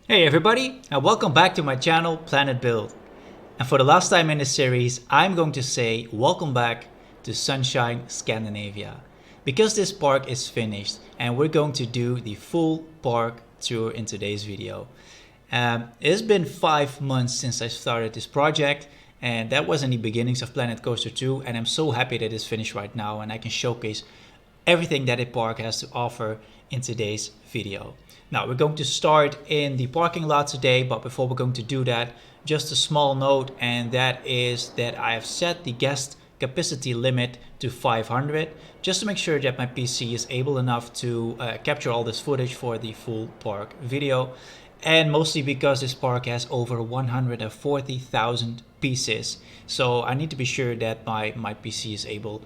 Hey everybody, and welcome back to my channel Planet Build. And for the last time in this series, I'm going to say welcome back to Sunshine Scandinavia. Because this park is finished and we're going to do the full park tour in today's video. It's been 5 months since I started this project, and that was in the beginnings of Planet Coaster 2, and I'm so happy that it's finished right now and I can showcase everything that the park has to offer in today's video. Now we're going to start in the parking lot today, but before we're going to do that, just a small note, and that is that I have set the guest capacity limit to 500 just to make sure that my PC is able enough to capture all this footage for the full park video, and mostly because this park has over 140,000 pieces, so I need to be sure that my PC is able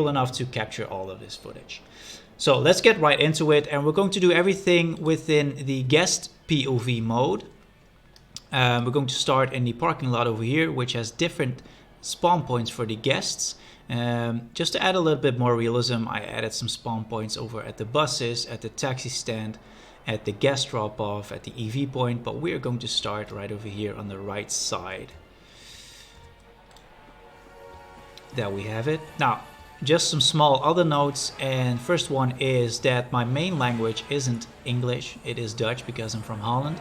enough to capture all of this footage. So let's get right into it, and we're going to do everything within the guest POV mode. We're going to start in the parking lot over here, which has different spawn points for the guests. Just to add a little bit more realism, I added some spawn points over at the buses, at the taxi stand, at the guest drop-off, at the EV point, but we're going to start right over here on the right side. There we have it. Now, just some small other notes, and first one is that my main language isn't English, it is Dutch because I'm from Holland.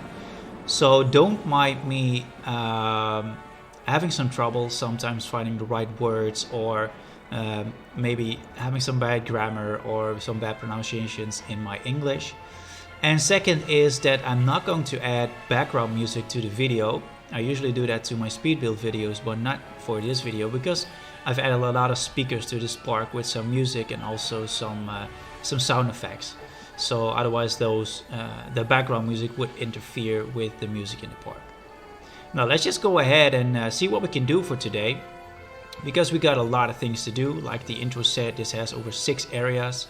So don't mind me having some trouble sometimes finding the right words, or maybe having some bad grammar or some bad pronunciations in my English. And second is that I'm not going to add background music to the video. I usually do that to my speed build videos, but not for this video because I've added a lot of speakers to this park with some music and also some sound effects. So otherwise the background music would interfere with the music in the park. Now let's just go ahead and see what we can do for today, because we got a lot of things to do. Like the intro said, this has over 6 areas.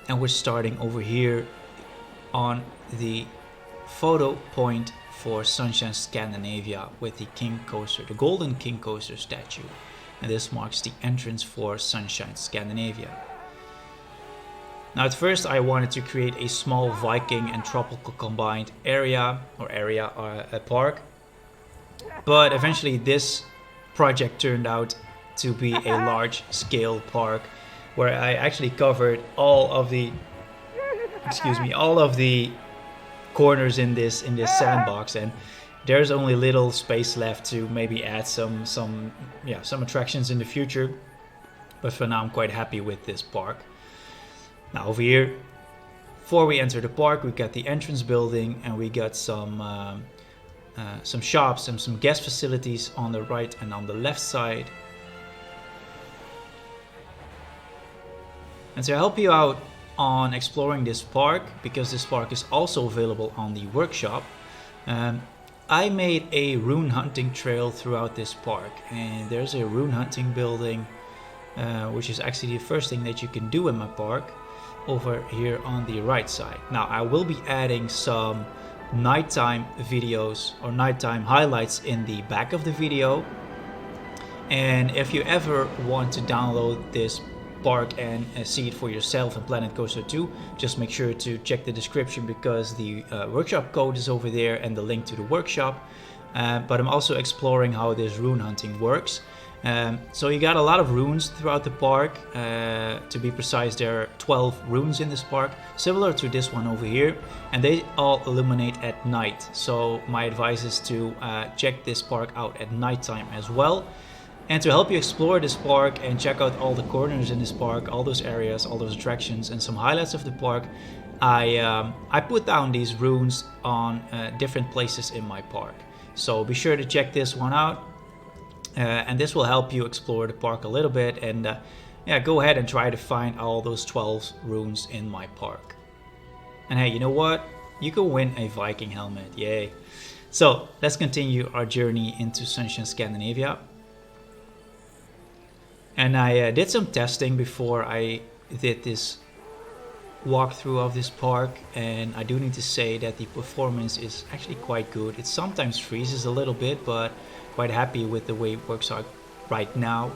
And we're starting over here on the photo point for Sunshine Scandinavia with the King Coaster, the Golden King Coaster statue. And this marks the entrance for Sunshine Scandinavia. Now at first I wanted to create a small Viking and tropical combined area or a park. But eventually this project turned out to be a large scale park where I actually covered all of the corners in this sandbox, and there's only little space left to maybe add some attractions in the future. But for now I'm quite happy with this park. Now over here, before we enter the park, we got the entrance building, and we got some shops and some guest facilities on the right and on the left side. And to help you out on exploring this park, because this park is also available on the workshop, I made a rune hunting trail throughout this park, and there's a rune hunting building, which is actually the first thing that you can do in my park, over here on the right side. Now I will be adding some nighttime videos or nighttime highlights in the back of the video, and if you ever want to download this park and see it for yourself in Planet Coaster 2, just make sure to check the description, because the workshop code is over there and the link to the workshop. But I'm also exploring how this rune hunting works. So you got a lot of runes throughout the park. To be precise, there are 12 runes in this park, similar to this one over here, and they all illuminate at night. So my advice is to check this park out at nighttime as well. And to help you explore this park and check out all the corners in this park, all those areas, all those attractions, and some highlights of the park, I put down these runes on different places in my park. So be sure to check this one out, and this will help you explore the park a little bit. And go ahead and try to find all those 12 runes in my park. And hey, you know what? You can win a Viking helmet, yay! So let's continue our journey into Sunshine Scandinavia. And I did some testing before I did this walkthrough of this park, and I do need to say that the performance is actually quite good. It sometimes freezes a little bit, but quite happy with the way it works out right now.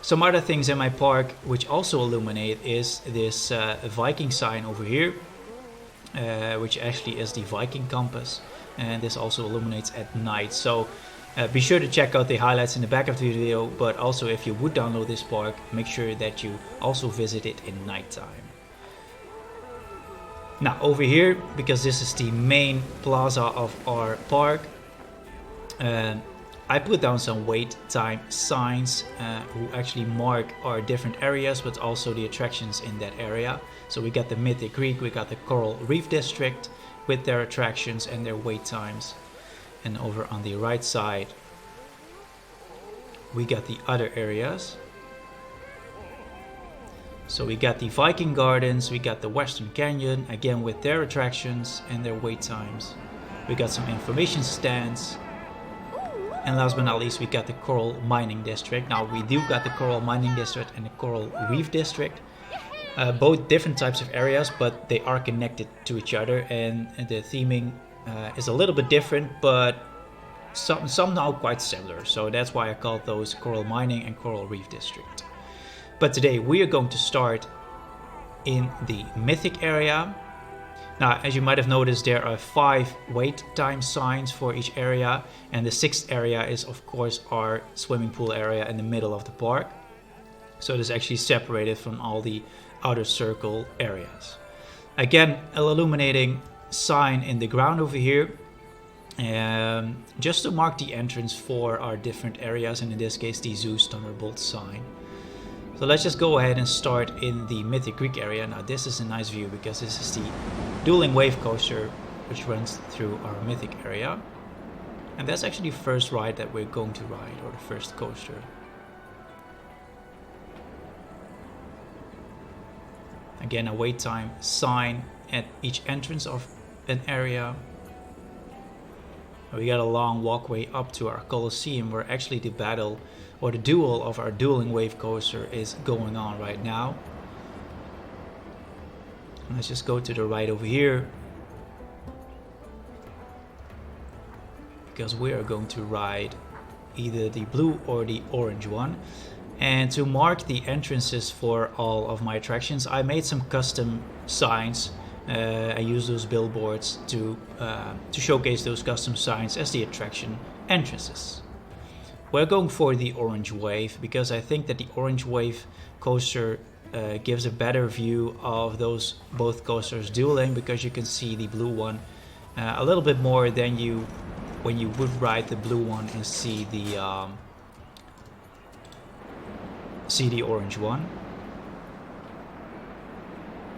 Some other things in my park which also illuminate is this Viking sign over here. which actually is the Viking compass, and this also illuminates at night. So be sure to check out the highlights in the back of the video, but also if you would download this park, make sure that you also visit it in nighttime. Now over here, because this is the main plaza of our park, I put down some wait time signs who actually mark our different areas, but also the attractions in that area. So we got the Mythic Greek, we got the Coral Reef District with their attractions and their wait times. And over on the right side, we got the other areas. So we got the Viking Gardens, we got the Westen Canyon, again with their attractions and their wait times. We got some information stands. And last but not least, we got the Coral Mining District. Now we do got the Coral Mining District and the Coral Reef District. Both different types of areas, but they are connected to each other, and the theming is a little bit different, but somehow quite similar. So that's why I called those Coral Mining and Coral Reef District. But today we are going to start in the Mythic area. Now, as you might have noticed, there are 5 wait time signs for each area, and the 6th area is of course our swimming pool area in the middle of the park. So it is actually separated from all the outer circle areas. Again, an illuminating sign in the ground over here, just to mark the entrance for our different areas, and in this case the Zeus Thunderbolt sign. So let's just go ahead and start in the Mythic Greek area. Now this is a nice view because this is the dueling wave coaster which runs through our Mythic area. And that's actually the first ride that we're going to ride, or the first coaster. Again, a wait time sign at each entrance of an area. We got a long walkway up to our Colosseum, where actually the battle or the duel of our dueling wave coaster is going on right now. Let's just go to the right over here, because we are going to ride either the blue or the orange one. And to mark the entrances for all of my attractions, I made some custom signs. I use those billboards to showcase those custom signs as the attraction entrances. We're going for the orange wave because I think that the orange wave coaster gives a better view of those both coasters dueling, because you can see the blue one a little bit more than you when you would ride the blue one and see the orange one.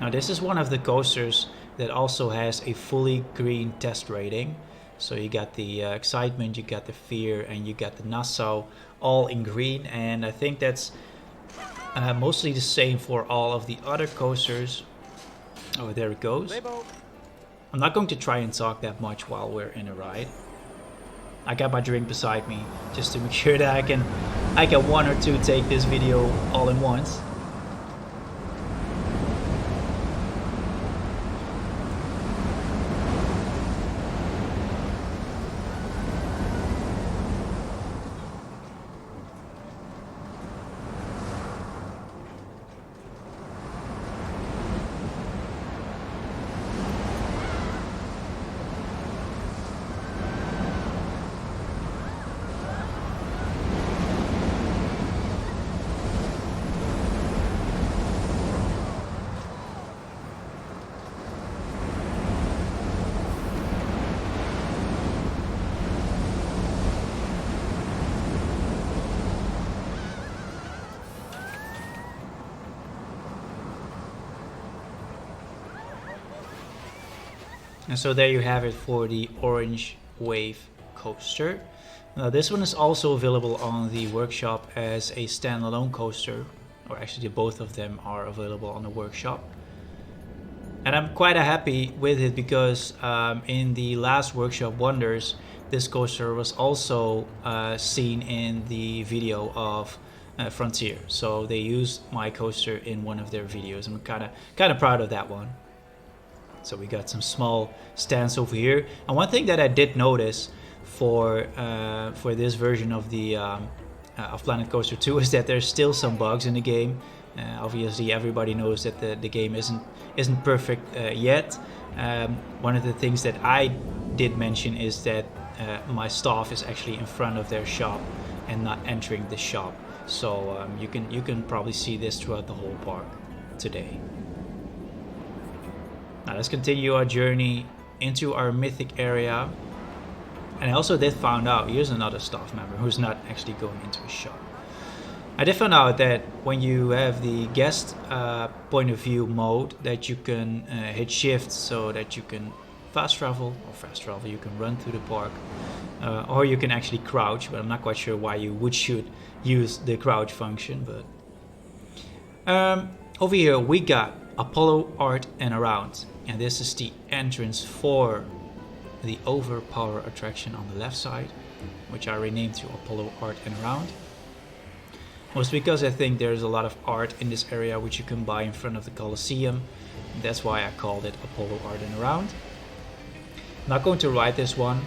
Now this is one of the coasters that also has a fully green test rating. So you got the excitement, you got the fear, and you got the Nassau all in green. And I think that's mostly the same for all of the other coasters. Oh, there it goes. I'm not going to try and talk that much while we're in a ride. I got my drink beside me just to make sure that I can one or two take this video all in once. And so there you have it for the orange wave coaster. Now this one is also available on the workshop as a standalone coaster, or actually both of them are available on the workshop. And I'm quite happy with it because in the last workshop wonders, this coaster was also seen in the video of Frontier. So they used my coaster in one of their videos. I'm kind of proud of that one. So we got some small stands over here. And one thing that I did notice for this version of the of Planet Coaster 2 is that there's still some bugs in the game. Obviously, everybody knows that the game isn't perfect yet. One of the things that I did mention is that my staff is actually in front of their shop and not entering the shop. So you can probably see this throughout the whole park today. Now let's continue our journey into our mythic area. And I also did find out, here's another staff member who's not actually going into a shop. I did find out that when you have the guest point of view mode, that you can hit shift so that you can fast travel, you can run through the park, or you can actually crouch, but I'm not quite sure why you should use the crouch function. But over here we got Apollo Art and Around, and this is the entrance for the Overpower attraction on the left side, which I renamed to Apollo Art and Around. Was because I think there's a lot of art in this area which you can buy in front of the Colosseum. That's why I called it Apollo Art and Around. I'm not going to ride this one.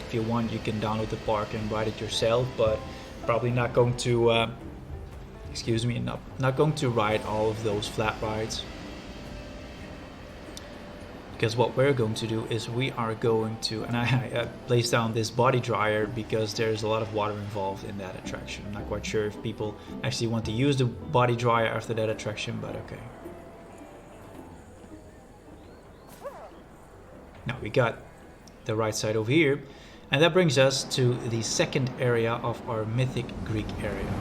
If you want, you can download the park and ride it yourself, but probably not going to not going to ride all of those flat rides. Because what we're going to do is we are going to, and I placed down this body dryer because there's a lot of water involved in that attraction. I'm not quite sure if people actually want to use the body dryer after that attraction, but okay. Now we got the right side over here, and that brings us to the second area of our Mythic Greek area.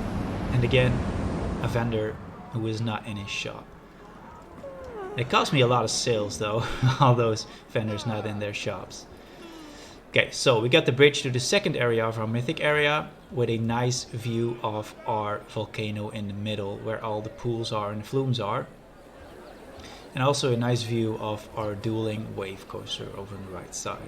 And again, a vendor who is not in his shop. It cost me a lot of sales though, all those vendors not in their shops. Okay, so we got the bridge to the second area of our mythic area with a nice view of our volcano in the middle where all the pools are and the flumes are. And also a nice view of our dueling wave coaster over on the right side.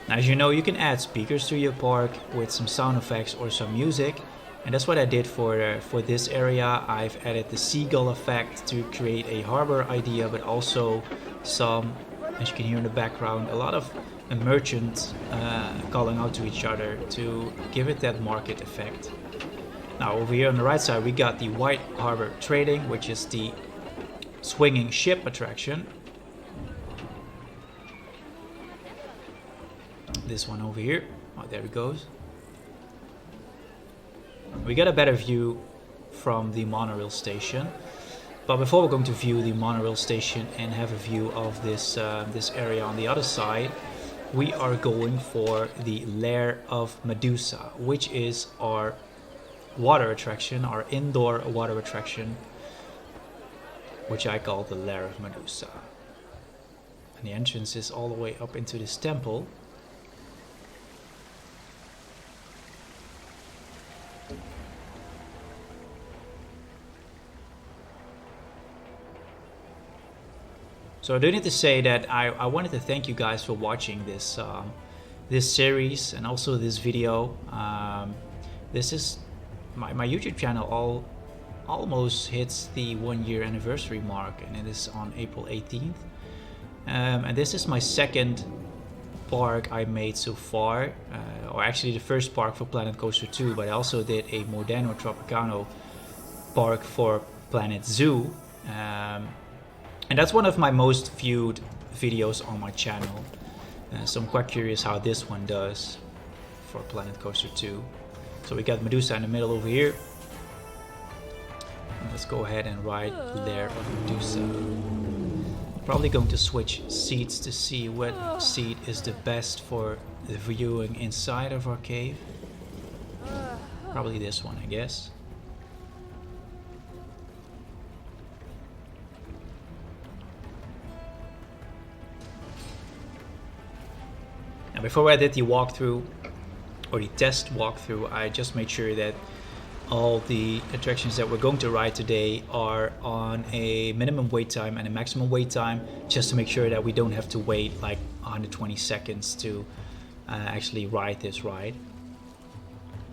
Now, as you know, you can add speakers to your park with some sound effects or some music. And that's what I did for this area. I've added the seagull effect to create a harbor idea, but also some, as you can hear in the background, a lot of merchants calling out to each other to give it that market effect. Now over here on the right side we got the White Harbor Trading, which is the swinging ship attraction. This one over here. Oh, there it goes. We get a better view from the monorail station, but before we're going to view the monorail station and have a view of this this area on the other side, we are going for the Lair of Medusa, which is our water attraction, our indoor water attraction, which I call the Lair of Medusa. And the entrance is all the way up into this temple. So I do need to say that I wanted to thank you guys for watching this this series and also this video. This is my YouTube channel almost hits the 1 year anniversary mark, and it is on April 18th. And this is my second park I made so far, or actually the first park for Planet Coaster 2, but I also did a Moderno Tropicano park for Planet Zoo. And that's one of my most viewed videos on my channel. So I'm quite curious how this one does for Planet Coaster 2. So we got Medusa in the middle over here. And let's go ahead and ride Lair of Medusa. Probably going to switch seats to see what seat is the best for the viewing inside of our cave. Probably this one, I guess. Now before I did the walkthrough, or the test walkthrough, I just made sure that all the attractions that we're going to ride today are on a minimum wait time and a maximum wait time, just to make sure that we don't have to wait like 120 seconds to actually ride this ride.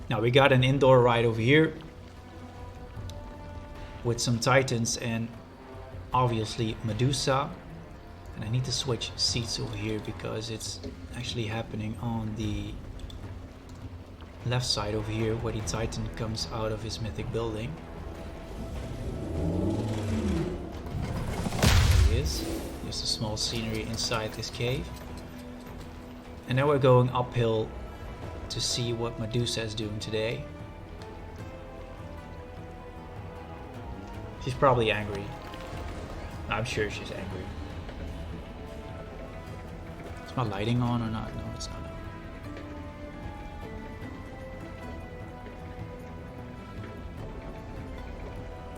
Now we got an indoor ride over here with some Titans and obviously Medusa. And I need to switch seats over here because it's actually happening on the left side over here where the Titan comes out of his mythic building. There he is. Just a small scenery inside this cave. And now we're going uphill to see what Medusa is doing today. She's probably angry. I'm sure she's angry. Is my lighting on or not? No, it's not.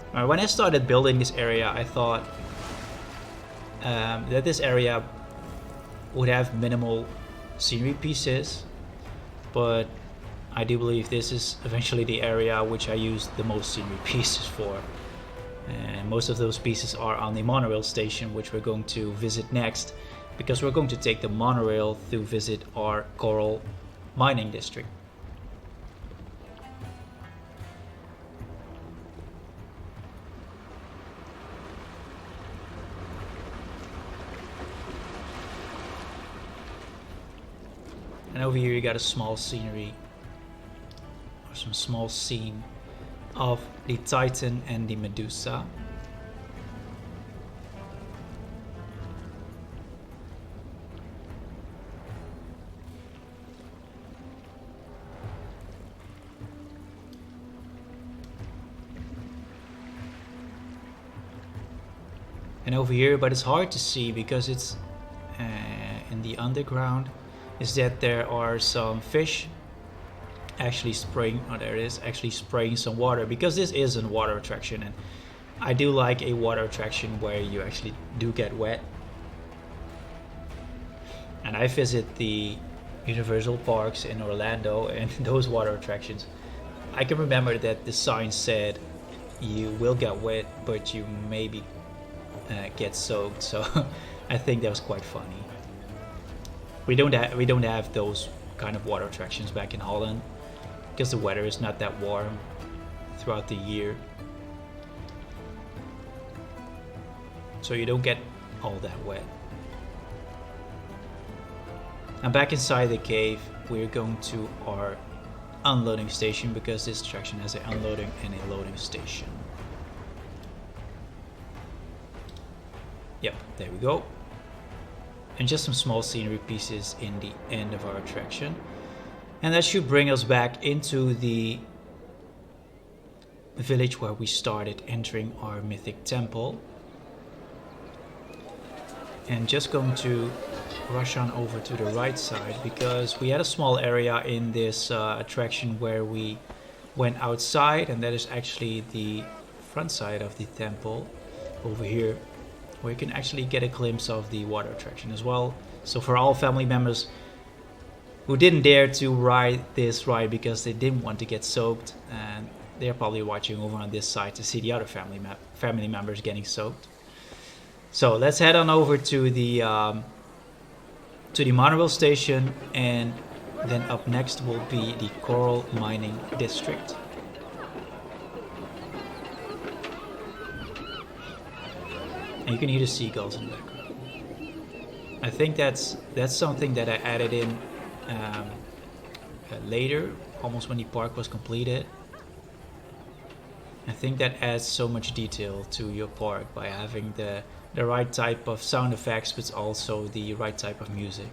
Alright, when I started building this area, I thought that this area would have minimal scenery pieces, but I do believe this is eventually the area which I use the most scenery pieces for. And most of those pieces are on the monorail station, which we're going to visit next, because we're going to take the monorail to visit our coral mining district. And over here you got a small scenery, or some small scene of the Titan and the Medusa. And over here, but it's hard to see because it's in the underground, is that there are some fish actually spraying, oh there it is, actually spraying some water, because this is a water attraction, and I do like a water attraction where you actually do get wet. And I visit the Universal parks in Orlando, and those water attractions, I can remember that the sign said you will get wet, but you maybe get soaked, so I think that was quite funny. We don't have those kind of water attractions back in Holland because the weather is not that warm throughout the year, so you don't get all that wet. And back inside the cave, we're going to our unloading station because this attraction has an unloading and a loading station. Yep, there we go. And just some small scenery pieces in the end of our attraction. And that should bring us back into the village where we started entering our mythic temple. And just going to rush on over to the right side because we had a small area in this attraction where we went outside, and that is actually the front side of the temple over here, where you can actually get a glimpse of the water attraction as well. So for all family members who didn't dare to ride this ride because they didn't want to get soaked, and they're probably watching over on this side to see the other family members getting soaked. So let's head on over to the monorail station, and then up next will be the coral mining district. And you can hear the seagulls in the background. I think that's something that I added in later, almost when the park was completed. I think that adds so much detail to your park by having the right type of sound effects, but also the right type of music.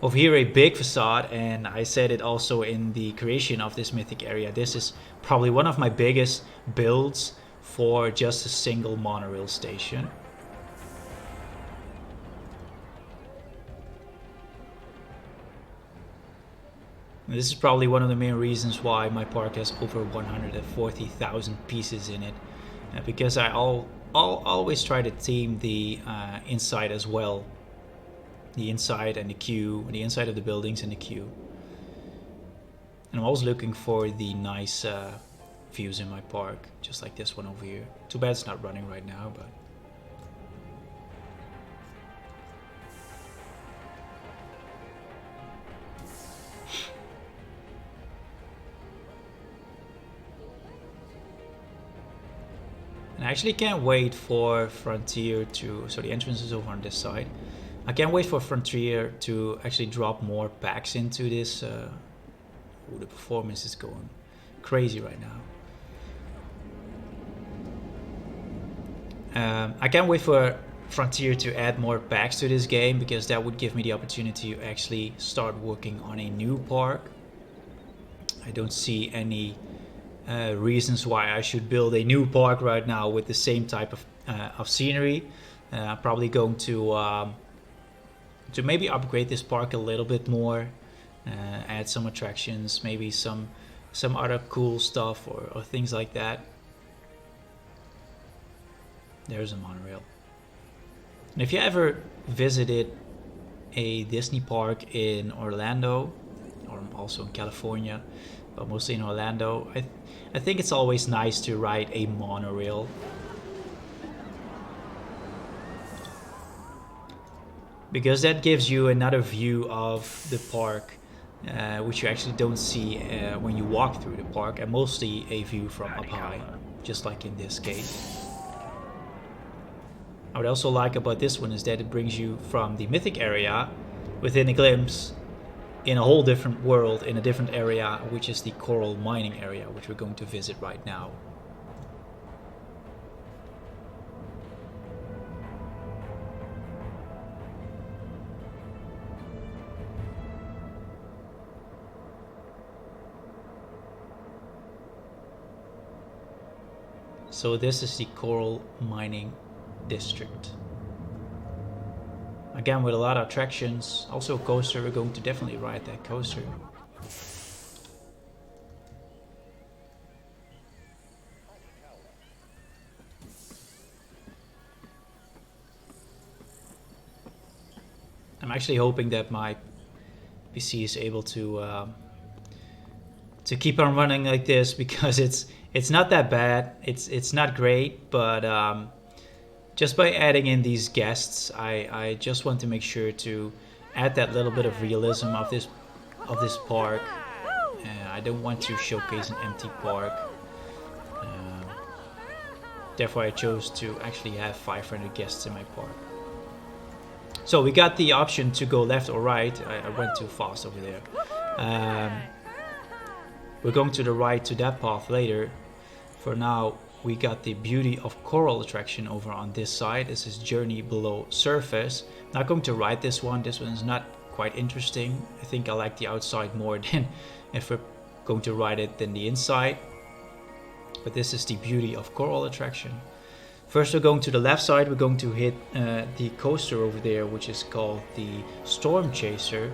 Over here, a big facade, and I said it also in the creation of this mythic area. This is probably one of my biggest builds for just a single monorail station. And this is probably one of the main reasons why my park has over 140,000 pieces in it, because I'll always try to theme the inside as well. The inside and the queue, the inside of the buildings and the queue. And I'm always looking for the nice views in my park, just like this one over here. Too bad it's not running right now, but... And I actually can't wait for Frontier to... So the entrance is over on this side. I can't wait for Frontier to actually drop more packs into this Ooh, the performance is going crazy right now. I can't wait for Frontier to add more packs to this game, because that would give me the opportunity to actually start working on a new park. I don't see any reasons why I should build a new park right now with the same type of scenery. I'm probably going to maybe upgrade this park a little bit more, add some attractions, maybe some other cool stuff or things like that. There's a monorail. And if you ever visited a Disney park in Orlando, or also in California, but mostly in Orlando, I think it's always nice to ride a monorail. Because that gives you another view of the park, which you actually don't see when you walk through the park, and mostly a view from up high, just like in this case. I would also like about this one is that it brings you from the Mythic area within a glimpse in a whole different world, in a different area, which is the coral mining area, which we're going to visit right now. So this is the coral mining district. Again, with a lot of attractions. Also a coaster. We're going to definitely ride that coaster. I'm actually hoping that my PC is able to keep on running like this, because it's not that bad. It's not great, but just by adding in these guests, I just want to make sure to add that little bit of realism of this park. I don't want to showcase an empty park. Therefore, I chose to actually have 500 guests in my park. So we got the option to go left or right. I went too fast over there. We're going to the right to that path later. For now, we got the Beauty of Coral attraction over on this side. This is Journey Below Surface. Not going to ride this one. This one is not quite interesting. I think I like the outside more than if we're going to ride it than the inside. But this is the Beauty of Coral attraction. First, we're going to the left side. We're going to hit the coaster over there, which is called the Stormchaser.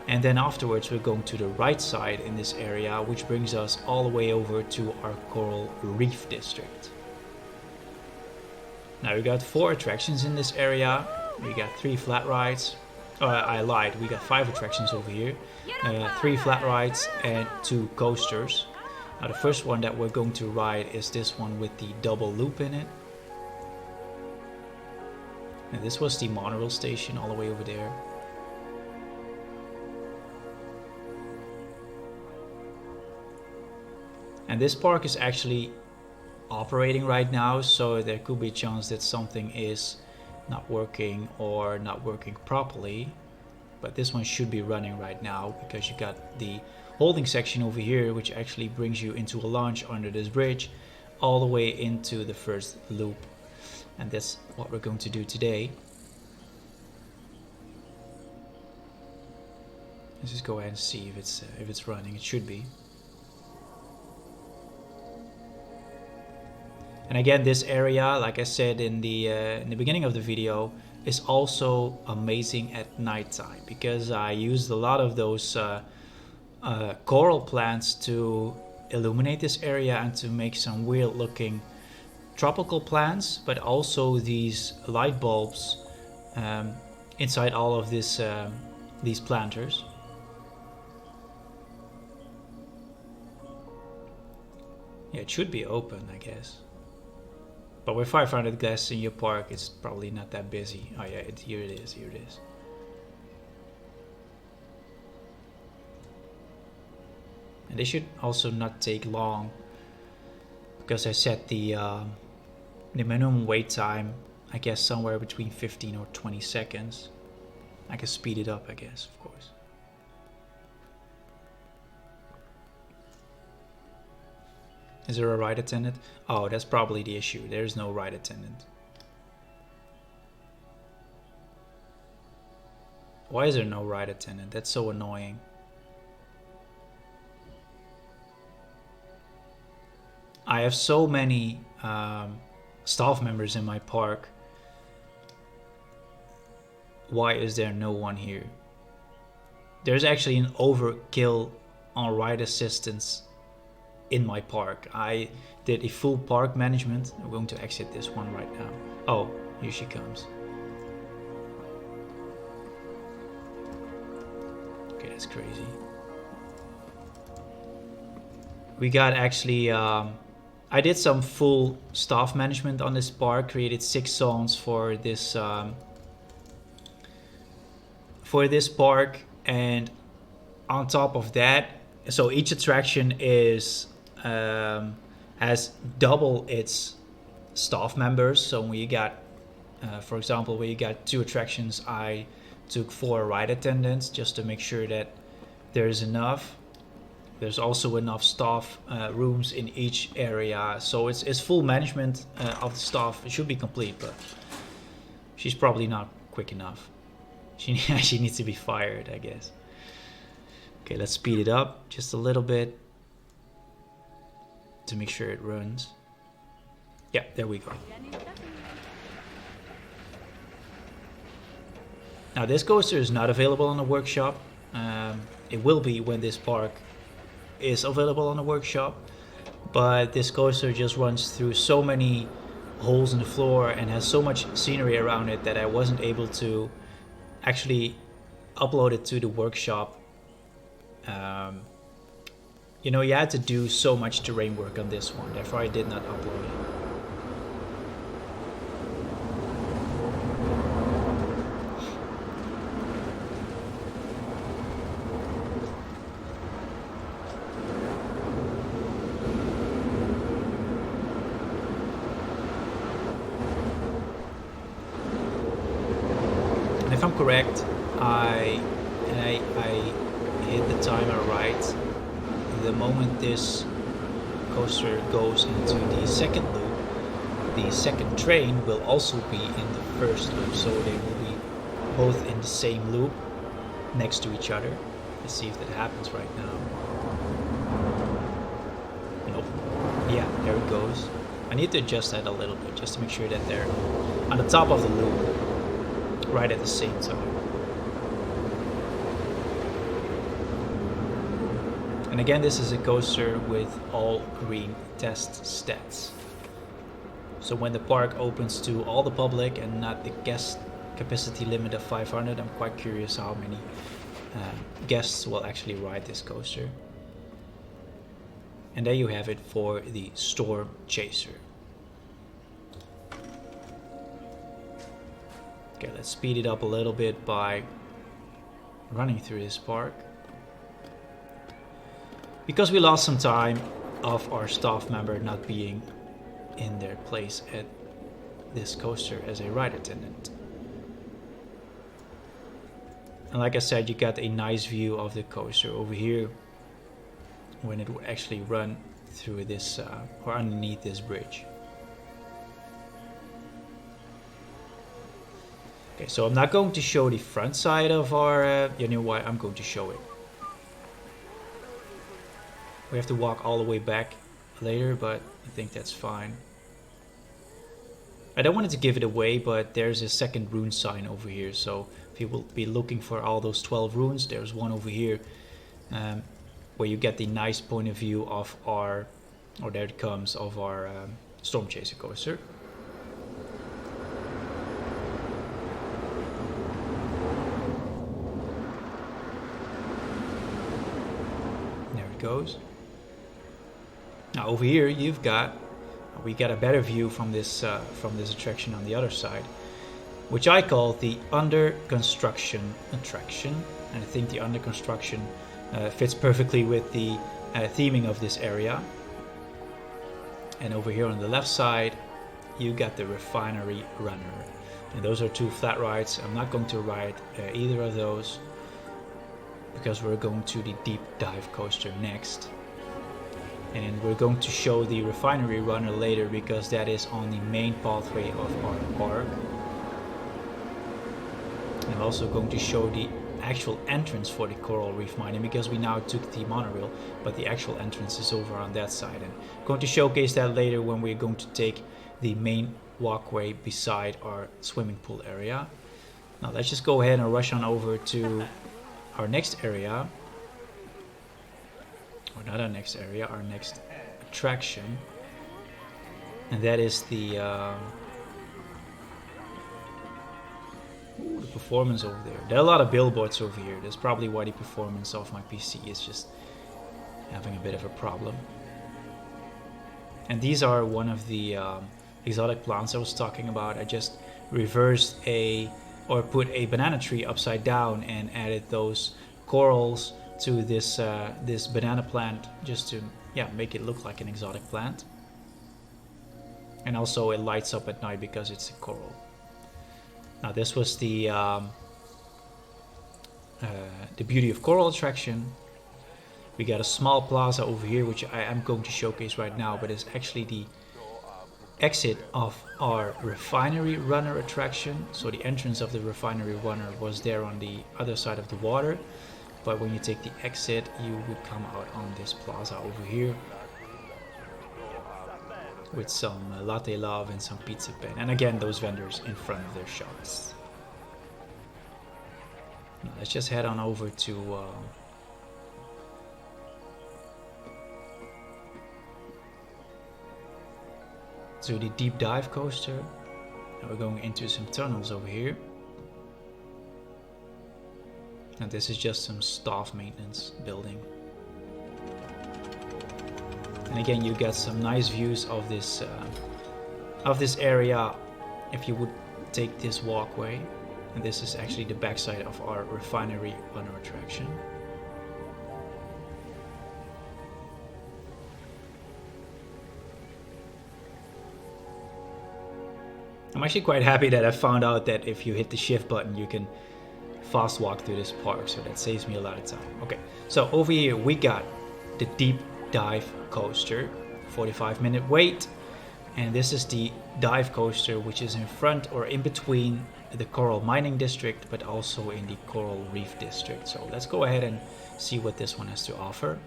And then afterwards we're going to the right side in this area, which brings us all the way over to our Coral Reef district. Now we got 4 attractions in this area. We got 3 flat rides. I lied, we got 5 attractions over here. 3 flat rides and 2 coasters. Now the first one that we're going to ride is this one with the double loop in it. And this was the monorail station all the way over there. And this park is actually operating right now, so there could be a chance that something is not working or not working properly. But this one should be running right now, because you got the holding section over here, which actually brings you into a launch under this bridge all the way into the first loop. And that's what we're going to do today. Let's just go ahead and see if it's running. It should be. And again, this area, like I said in the beginning of the video, is also amazing at nighttime, because I used a lot of those coral plants to illuminate this area and to make some weird looking tropical plants, but also these light bulbs inside all of these planters. Yeah, it should be open, I guess. But with 500 guests in your park, it's probably not that busy. Oh yeah, here it is, here it is. And they should also not take long, because I set the minimum wait time, I guess somewhere between 15 or 20 seconds. I can speed it up, I guess, of course. Is there a ride attendant? Oh, that's probably the issue. There's no ride attendant. Why is there no ride attendant? That's so annoying. I have so many staff members in my park. Why is there no one here? There's actually an overkill on ride assistance in my park. I did a full park management. I'm going to exit this one right now. Oh, here she comes. Okay, that's crazy. We got actually I did some full staff management on this park, created 6 songs for this park, and on top of that, so each attraction is has double its staff members. So when you got, for example, when you got 2 attractions, I took 4 ride attendants just to make sure that there's enough. There's also enough staff rooms in each area, so it's full management of the staff. It should be complete, but she's probably not quick enough. She needs to be fired, I guess. Okay, let's speed it up just a little bit to make sure it runs. Yeah, there we go. Now this coaster is not available on the workshop. It will be when this park is available on the workshop, but this coaster just runs through so many holes in the floor and has so much scenery around it that I wasn't able to actually upload it to the workshop. You know, you had to do so much terrain work on this one, therefore I did not upload it. If I'm correct, I hit the timer right. The moment this coaster goes into the second loop, the second train will also be in the first loop, so they will be both in the same loop next to each other. Let's see if that happens right now. Nope. Yeah, there it goes. I need to adjust that a little bit just to make sure that they're on the top of the loop right at the same time. And again, this is a coaster with all green test stats. So when the park opens to all the public and not the guest capacity limit of 500, I'm quite curious how many guests will actually ride this coaster. And there you have it for the Stormchaser. Okay, let's speed it up a little bit by running through this park. Because we lost some time of our staff member not being in their place at this coaster as a ride attendant. And like I said, you got a nice view of the coaster over here when it would actually run through this or underneath this bridge. Okay, so I'm not going to show the front side of our, you know what, I'm going to show it. We have to walk all the way back later, but I think that's fine. I don't want to give it away, but there's a second rune sign over here, so if you will be looking for all those 12 runes, there's one over here where you get the nice point of view of our, or there it comes, of our Stormchaser coaster. There it goes. Now over here we got a better view from this attraction on the other side, which I call the under construction attraction, and I think the under construction fits perfectly with the theming of this area. And over here on the left side you got the Refinery runner, and those are 2 flat rides. I'm not going to ride either of those because we're going to the deep dive coaster next. And we're going to show the Refinery runner later because that is on the main pathway of our park. I'm also going to show the actual entrance for the coral reef mining because we now took the monorail, but the actual entrance is over on that side. And I'm going to showcase that later when we're going to take the main walkway beside our swimming pool area. Now let's just go ahead and rush on over to our next area. Or not our next area, our next attraction. And that is the performance over there. There are a lot of billboards over here. That's probably why the performance of my PC is just having a bit of a problem. And these are one of the exotic plants I was talking about. I just reversed put a banana tree upside down and added those corals to this this banana plant just to make it look like an exotic plant. And also it lights up at night because it's a coral. Now this was the Beauty of Coral attraction. We got a small plaza over here which I am going to showcase right now, but it's actually the exit of our Refinery runner attraction. So the entrance of the Refinery runner was there on the other side of the water, but when you take the exit you would come out on this plaza over here with some latte love and some pizza pen, and again those vendors in front of their shops. Now let's just head on over to the deep dive coaster, and we're going into some tunnels over here. And this is just some staff maintenance building. And again, you get some nice views of this area if you would take this walkway. And this is actually the backside of our Refinery runner attraction. I'm actually quite happy that I found out that if you hit the shift button you can fast walk through this park, so that saves me a lot of time. Okay, so over here we got the deep dive coaster, 45-minute wait, and this is the dive coaster which is in front or in between the coral mining district but also in the coral reef district. So let's go ahead and see what this one has to offer.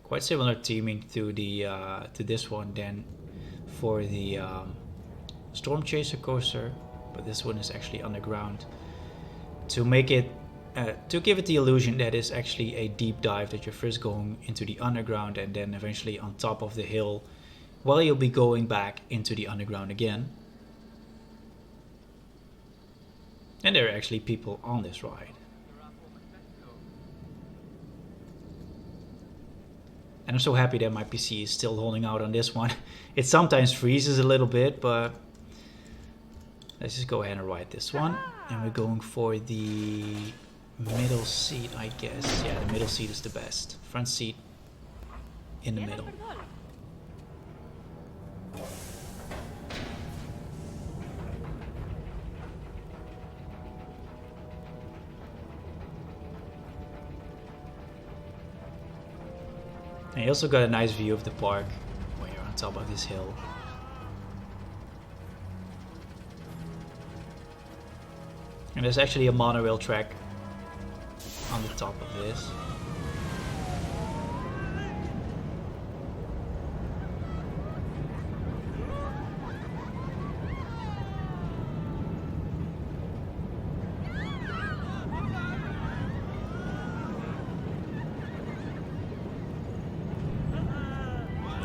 Quite similar theming to the to this one than for the Stormchaser coaster, but this one is actually underground to make it to give it the illusion that it's actually a deep dive, that you're first going into the underground and then eventually on top of the hill while you'll be going back into the underground again. And there are actually people on this ride. And I'm so happy that my PC is still holding out on this one. It sometimes freezes a little bit, but let's just go ahead and ride this one. And we're going for the middle seat, I guess. Yeah, the middle seat is the best. Front seat in the middle. And you also got a nice view of the park when you're on top of this hill. And there's actually a monorail track on the top of this.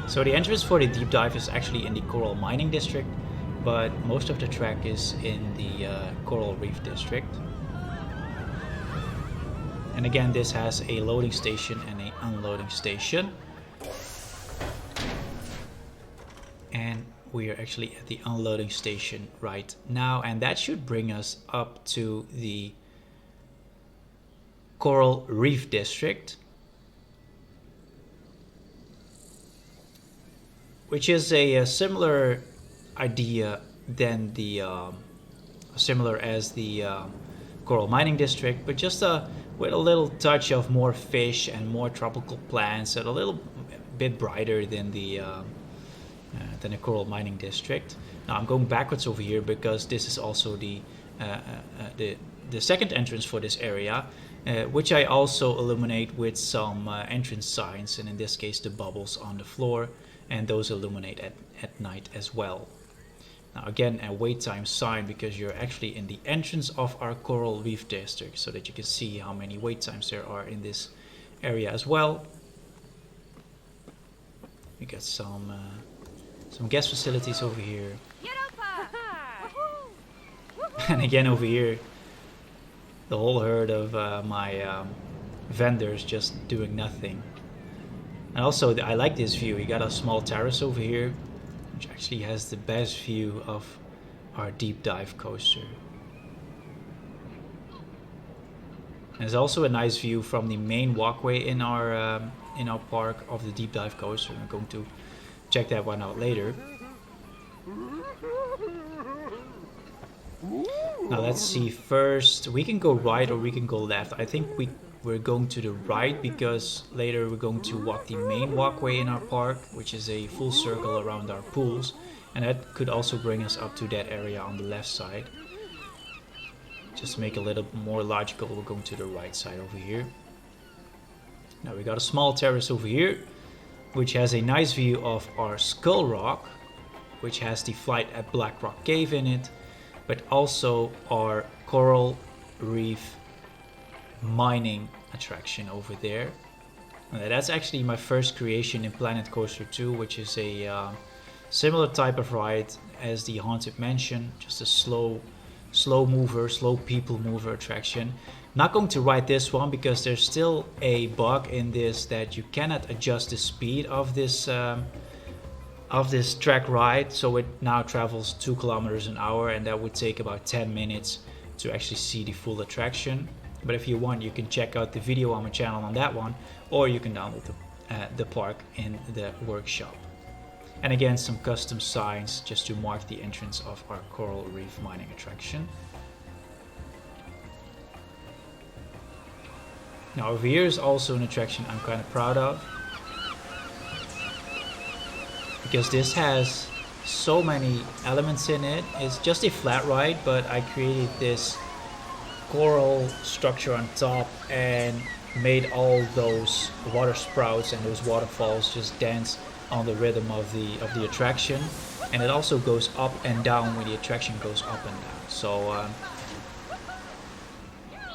So the entrance for the deep dive is actually in the coral mining district, but most of the track is in the coral reef district. And again, this has a loading station and an unloading station. And we are actually at the unloading station right now, and that should bring us up to the coral reef district, which is a similar idea than the similar as the coral mining district, but just with a little touch of more fish and more tropical plants, and a little bit brighter than the coral mining district. Now I'm going backwards over here because this is also the second entrance for this area, which I also illuminate with some entrance signs, and in this case the bubbles on the floor, and those illuminate at night as well. Now again, a wait time sign because you're actually in the entrance of our coral reef district, so that you can see how many wait times there are in this area as well. We got some guest facilities over here. And again over here, the whole herd of my vendors just doing nothing. And also, I like this view. You got a small terrace over here, which actually has the best view of our deep dive coaster. And there's also a nice view from the main walkway in our park of the deep dive coaster. I'm going to check that one out later. Now let's see first. We can go right or we can go left. I think we're going to the right because later we're going to walk the main walkway in our park, which is a full circle around our pools, and that could also bring us up to that area on the left side. Just to make it a little more logical, we're going to the right side over here. Now we got a small terrace over here, which has a nice view of our Skull Rock, which has the flight at Blackrock Cave in it, but also our coral reef mining attraction over there. That's actually my first creation in Planet Coaster 2, which is a similar type of ride as the Haunted Mansion, just a slow mover, slow people mover attraction. Not going to ride this one because there's still a bug in this that you cannot adjust the speed of this track ride, so it now travels 2 kilometers an hour, and that would take about 10 minutes to actually see the full attraction. But if you want, you can check out the video on my channel on that one, or you can download the park in the workshop. And again, some custom signs just to mark the entrance of our coral reef mining attraction. Now over here is also an attraction I'm kind of proud of, because this has so many elements in it. It's just a flat ride, but I created this coral structure on top and made all those water sprouts and those waterfalls just dance on the rhythm of the attraction, and it also goes up and down when the attraction goes up and down. So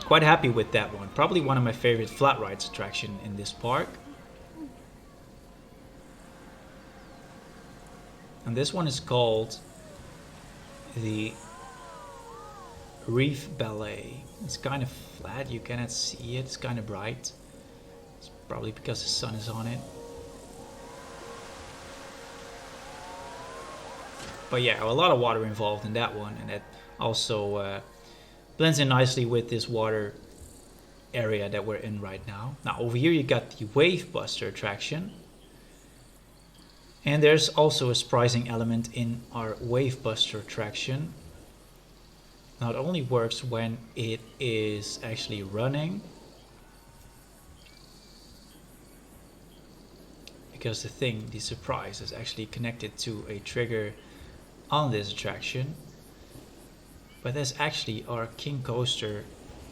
quite happy with that one. Probably one of my favorite flat rides attraction in this park. And this one is called the Reef Ballet. It's kind of flat, you cannot see it, it's kind of bright. It's probably because the sun is on it. But yeah, a lot of water involved in that one, and that also blends in nicely with this water area that we're in right now. Now over here you got the Wave Buster attraction. And there's also a surprising element in our Wave Buster attraction. Now it only works when it is actually running, because the surprise is actually connected to a trigger on this attraction. But that's actually our King Coaster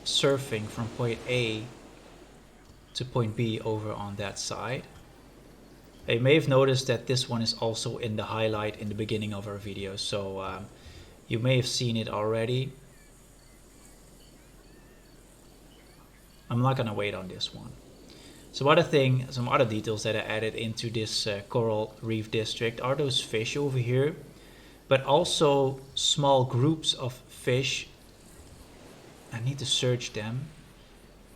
surfing from point A to point B over on that side. You may have noticed that this one is also in the highlight in the beginning of our video, so you may have seen it already. I'm not gonna wait on this one. Some other details that I added into this coral reef district are those fish over here, but also small groups of fish. I need to search them.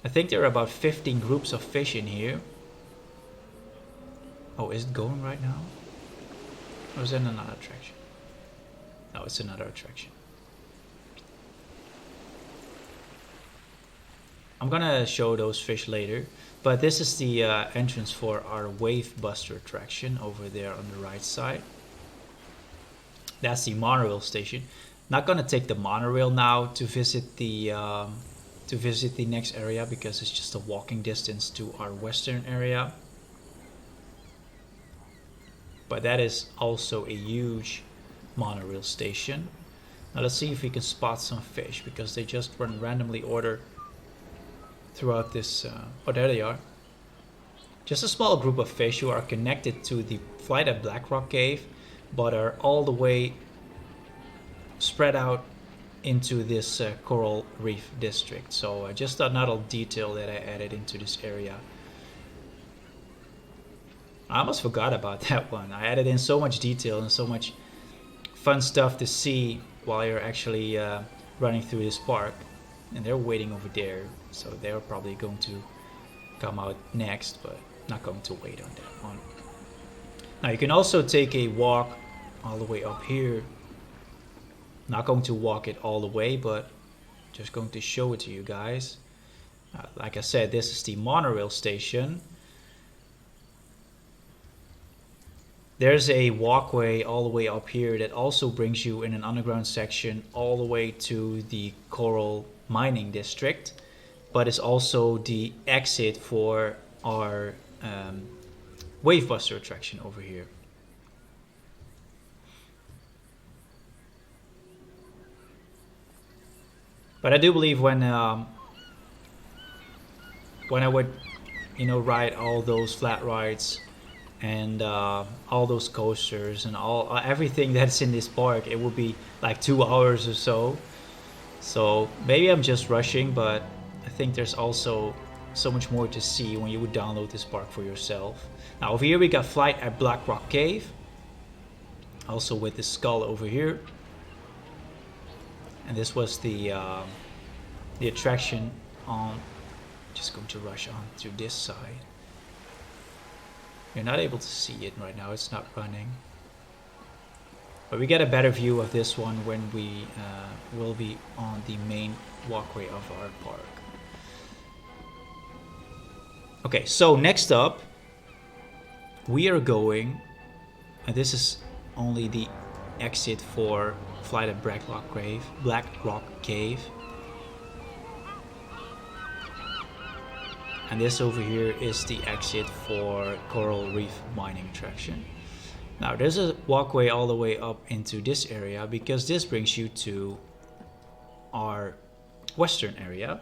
I think there are about 15 groups of fish in here. Oh, is it going right now? Or is it another attraction? No, it's another attraction. I'm gonna show those fish later, but this is the entrance for our Wave Buster attraction over there on the right side. That's the monorail station. Not gonna take the monorail now to visit the to visit the next area because it's just a walking distance to our western area. But that is also a huge monorail station. Now let's see if we can spot some fish because they just run randomly order throughout this. Oh, there they are. Just a small group of fish who are connected to the flight at Blackrock Cave, but are all the way spread out into this coral reef district. So just another detail that I added into this area. I almost forgot about that one. I added in so much detail and so much fun stuff to see while you're actually running through this park. And they're waiting over there, so they're probably going to come out next, but not going to wait on that one. Now you can also take a walk all the way up here. Not going to walk it all the way, but just going to show it to you guys. Like I said, this is the monorail station. There's a walkway all the way up here that also brings you in an underground section all the way to the coral mining district, but it's also the exit for our Wavebuster attraction over here. But I do believe when I would, ride all those flat rides and all those coasters and everything that's in this park, it will be like 2 hours or so. So maybe I'm just rushing, but I think there's also so much more to see when you would download this park for yourself. Now over here we got flight at Blackrock Cave, also with the skull over here. And this was the attraction on. Just going to rush on to this side. You're not able to see it right now, it's not running. But we get a better view of this one when we will be on the main walkway of our park. Okay, so next up, we are going, and this is only the exit for flight at Blackrock Cave. And this over here is the exit for Coral Reef mining attraction. Now there's a walkway all the way up into this area because this brings you to our western area.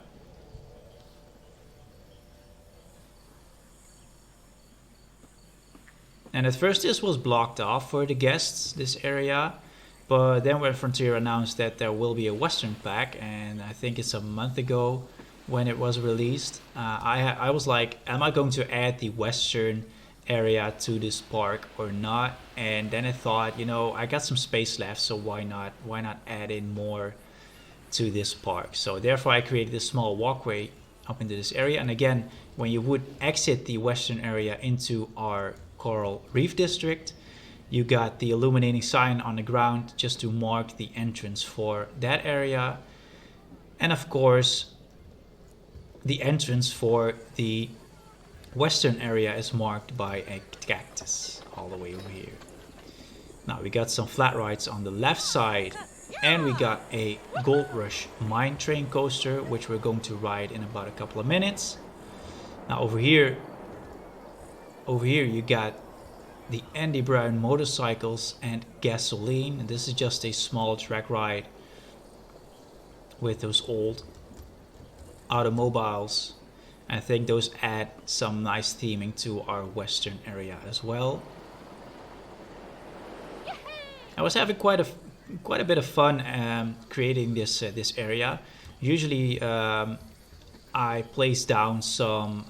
And at first this was blocked off for the guests, this area. But then when Frontier announced that there will be a western pack, and I think it's a month ago when it was released, I was like, am I going to add the western area to this park or not? And then I thought, I got some space left, so why not add in more to this park? So therefore I created this small walkway up into this area. And again, when you would exit the western area into our Coral Reef district, you got the illuminating sign on the ground just to mark the entrance for that area. And of course, the entrance for the western area is marked by a cactus all the way over here. Now we got some flat rides on the left side, and we got a Gold Rush mine train coaster, which we're going to ride in about a couple of minutes. Now over here you got the Andy Bruijn motorcycles and gasoline, and this is just a small track ride with those old automobiles. I think those add some nice theming to our western area as well. I was having quite a bit of fun creating this area. Usually I place down some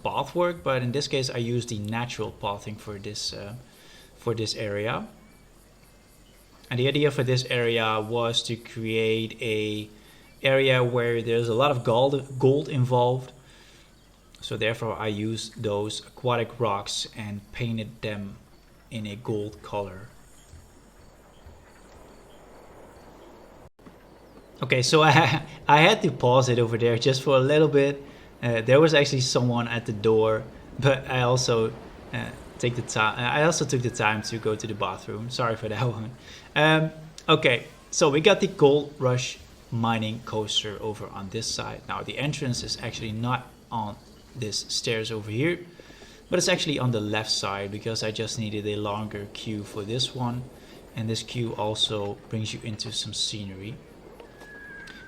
path work, but in this case I use the natural pathing for this area. And the idea for this area was to create a area where there's a lot of gold involved. So therefore I used those aquatic rocks and painted them in a gold color. Okay, so I had to pause it over there just for a little bit. There was actually someone at the door, but I also took the time to go to the bathroom. Sorry for that one. Okay, so we got the Gold Rush mining coaster over on this side. Now the entrance is actually not on this stairs over here, but it's actually on the left side because I just needed a longer queue for this one, and this queue also brings you into some scenery.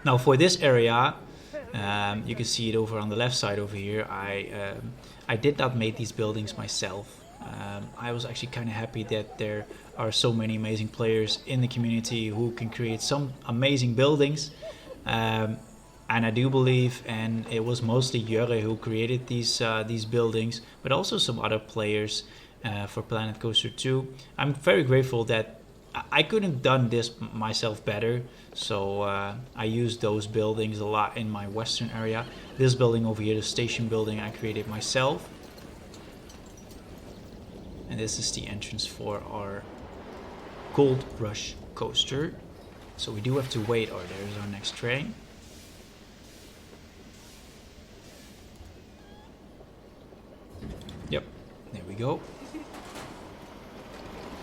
Now for this area, you can see it over on the left side over here. I did not make these buildings myself. I was actually kind of happy that there are so many amazing players in the community who can create some amazing buildings. And I do believe, and it was mostly Jurre who created these buildings, but also some other players for Planet Coaster 2. I'm very grateful that I couldn't have done this myself better, so I used those buildings a lot in my western area. This building over here, the station building, I created myself. And this is the entrance for our Gold Rush coaster. So we do have to wait. Oh, there's our next train. Yep, there we go.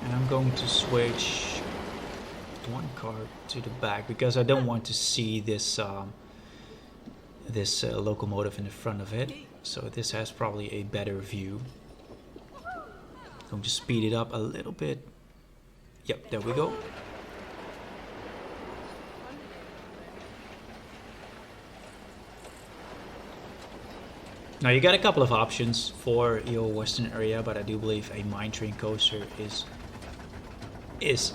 And I'm going to switch one car to the back because I don't want to see this locomotive in the front of it. So this has probably a better view. Going to speed it up a little bit. Yep, there we go. Now you got a couple of options for your western area, but I do believe a mine train coaster needs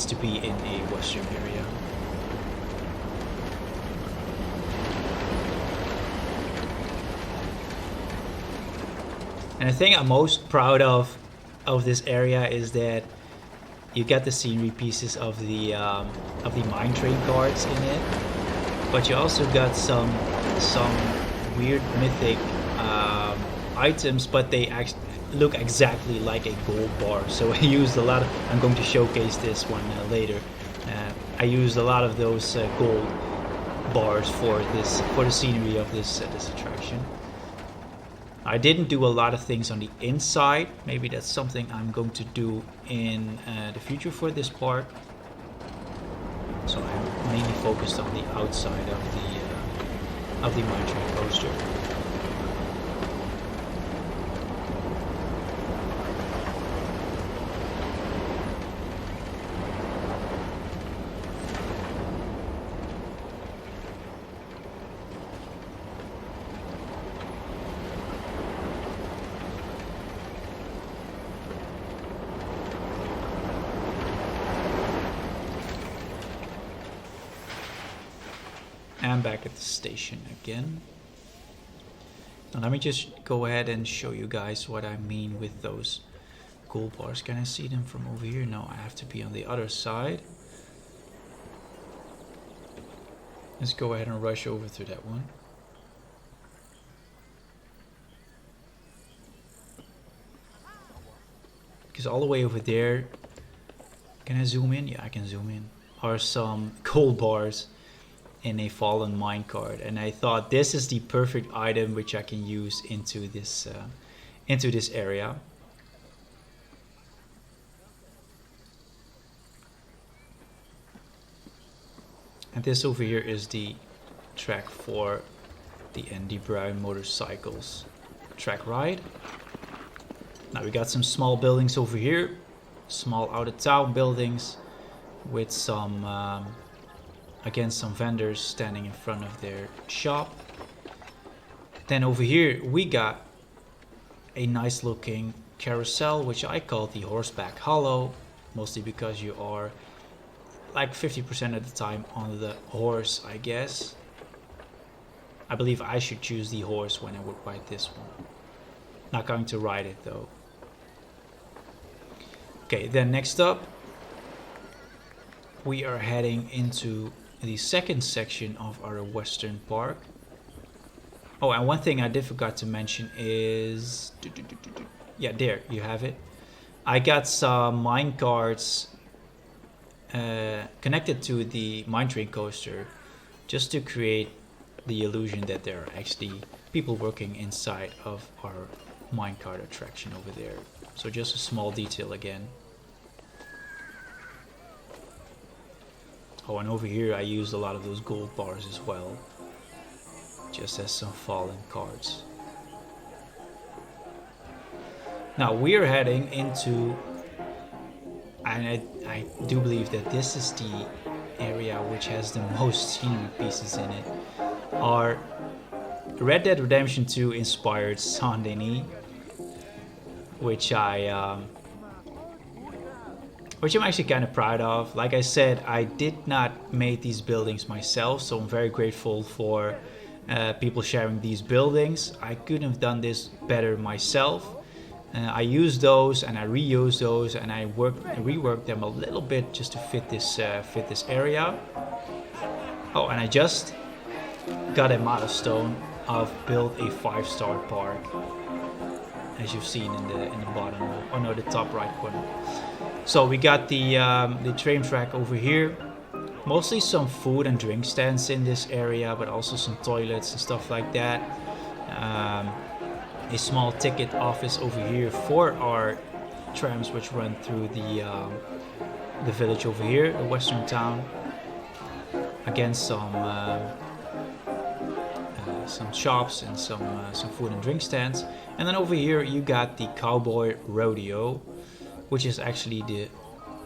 to be in a western area. And the thing I'm most proud of this area is that you get the scenery pieces of the mine train cards in it, but you also got some weird mythic items, but they actually look exactly like a gold bar. So I used a lot of. I'm going to showcase this one later. I used a lot of those gold bars for the scenery of this attraction. I didn't do a lot of things on the inside. Maybe that's something I'm going to do in the future for this park. So I'm mainly focused on the outside of the mine train coaster. I'm back at the station again. Now let me just go ahead and show you guys what I mean with those gold bars. Can I see them from over here? No, I have to be on the other side. Let's go ahead and rush over to that one. Because all the way over there, can I zoom in? Yeah, I can zoom in. Are some gold bars in a fallen minecart, and I thought this is the perfect item which I can use into this area. And this over here is the track for the Andy Bruijn motorcycles track ride. Now we got some small buildings over here, small out of town buildings with some again, some vendors standing in front of their shop. Then over here we got a nice looking carousel, which I call the Horseback Hollow, mostly because you are like 50% of the time on the horse, I guess. I believe I should choose the horse when I would ride this one. Not going to ride it though. Okay, then next up we are heading into the second section of our western park. Oh, and one thing I did forgot to mention is, yeah, there you have it. I got some mine carts connected to the mine train coaster just to create the illusion that there are actually people working inside of our minecart attraction over there. So just a small detail again. Oh, and over here I used a lot of those gold bars as well, just as some fallen cards. Now we are heading into, and I do believe that this is the area which has the most scenery pieces in it, our Red Dead Redemption 2 inspired Saint-Denis, which I'm actually kind of proud of. Like I said, I did not make these buildings myself, so I'm very grateful for people sharing these buildings. I couldn't have done this better myself. I used those and I reused those, and I reworked them a little bit just to fit this area. Oh, and I just got a milestone of build a 5-star park, as you've seen in the bottom, oh no, the top right corner. So we got the train track over here, mostly some food and drink stands in this area, but also some toilets and stuff like that. A small ticket office over here for our trams which run through the village over here, the western town. Again, some shops and some food and drink stands. And then over here you got the Cowboy Rodeo, which is actually the,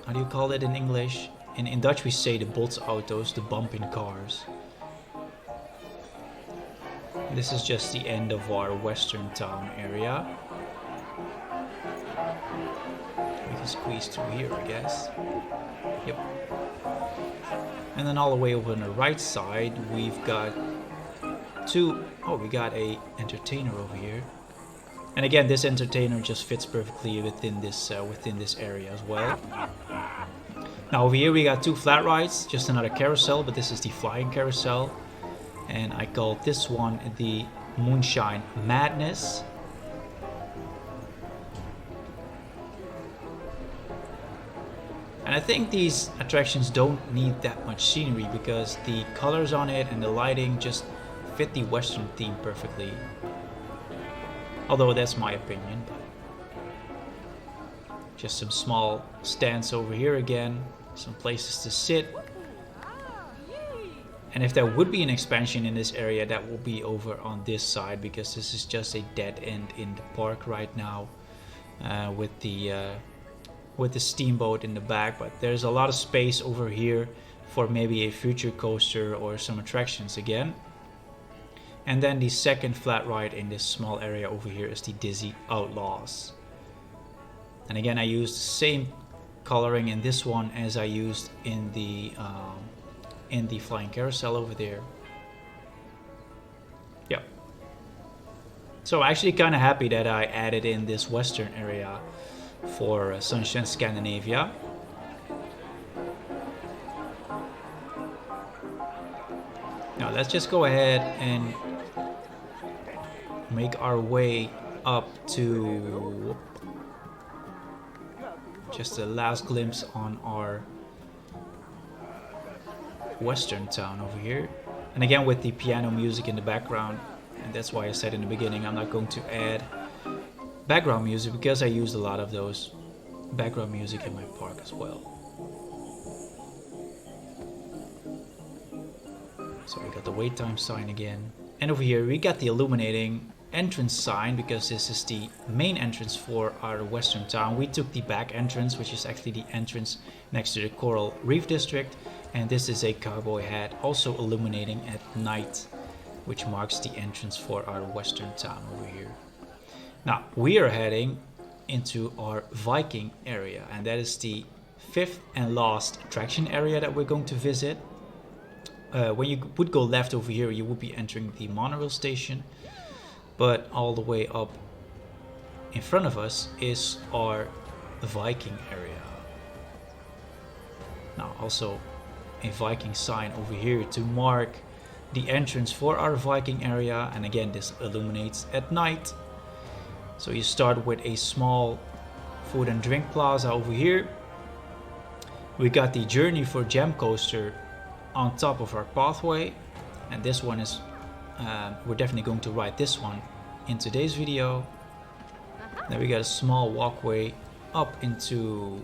how do you call it in English? In Dutch we say the botsauto's, the bumping cars. This is just the end of our western town area. We can squeeze through here, I guess. Yep. And then all the way over on the right side we've got we got a entertainer over here. And again, this entertainer just fits perfectly within this area as well. Now over here we got 2 flat rides, just another carousel, but this is the flying carousel. And I called this one the Moonshine Madness. And I think these attractions don't need that much scenery because the colors on it and the lighting just fit the western theme perfectly. Although that's my opinion. Just some small stands over here again, some places to sit. And if there would be an expansion in this area, that will be over on this side, because this is just a dead end in the park right now, with the steamboat in the back. But there's a lot of space over here for maybe a future coaster or some attractions again. And then the second flat ride in this small area over here is the Dizzy Outlaws. And again, I used the same coloring in this one as I used in the flying carousel over there. Yep. So I'm actually kind of happy that I added in this western area for Sunshine Scandinavia. Now let's just go ahead and make our way up to just a last glimpse on our western town over here. And again, with the piano music in the background, and that's why I said in the beginning I'm not going to add background music, because I used a lot of those background music in my park as well. So we got the wait time sign again, and over here we got the illuminating entrance sign, because this is the main entrance for our western town. We took the back entrance, which is actually the entrance next to the Coral Reef district, and this is a cowboy hat also illuminating at night, which marks the entrance for our western town over here. Now we are heading into our Viking area, and that is the 5th and last attraction area that we're going to visit. When you would go left over here, you would be entering the monorail station, but all the way up in front of us is our Viking area. Now also a Viking sign over here to mark the entrance for our Viking area, and again this illuminates at night. So you start with a small food and drink plaza over here. We got the Journey for Gem coaster on top of our pathway, and this one is we're definitely going to ride this one in today's video. Then we got a small walkway up into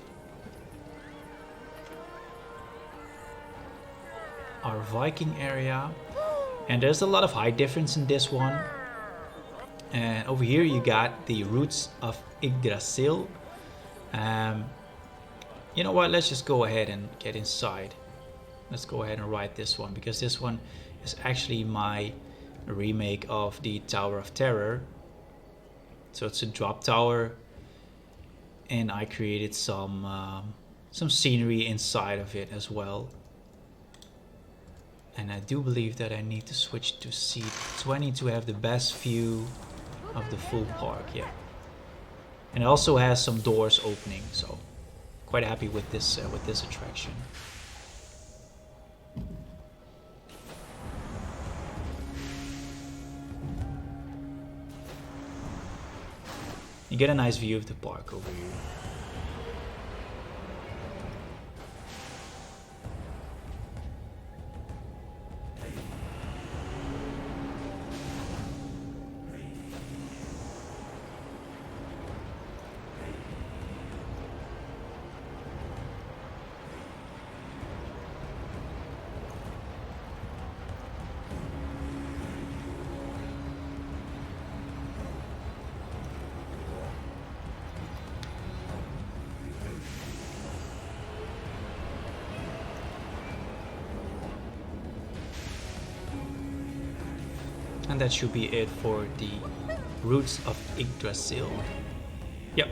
our Viking area. And there's a lot of height difference in this one. And over here you got the roots of Yggdrasil. You know what, let's just go ahead and get inside. Let's go ahead and ride this one, because this one is actually my remake of the Tower of Terror. So it's a drop tower, and I created some scenery inside of it as well. And I do believe that I need to switch to seat 20 to have the best view of the full park, yeah. And it also has some doors opening, so quite happy with this attraction. You get a nice view of the park over here. And that should be it for the roots of Yggdrasil. Yep.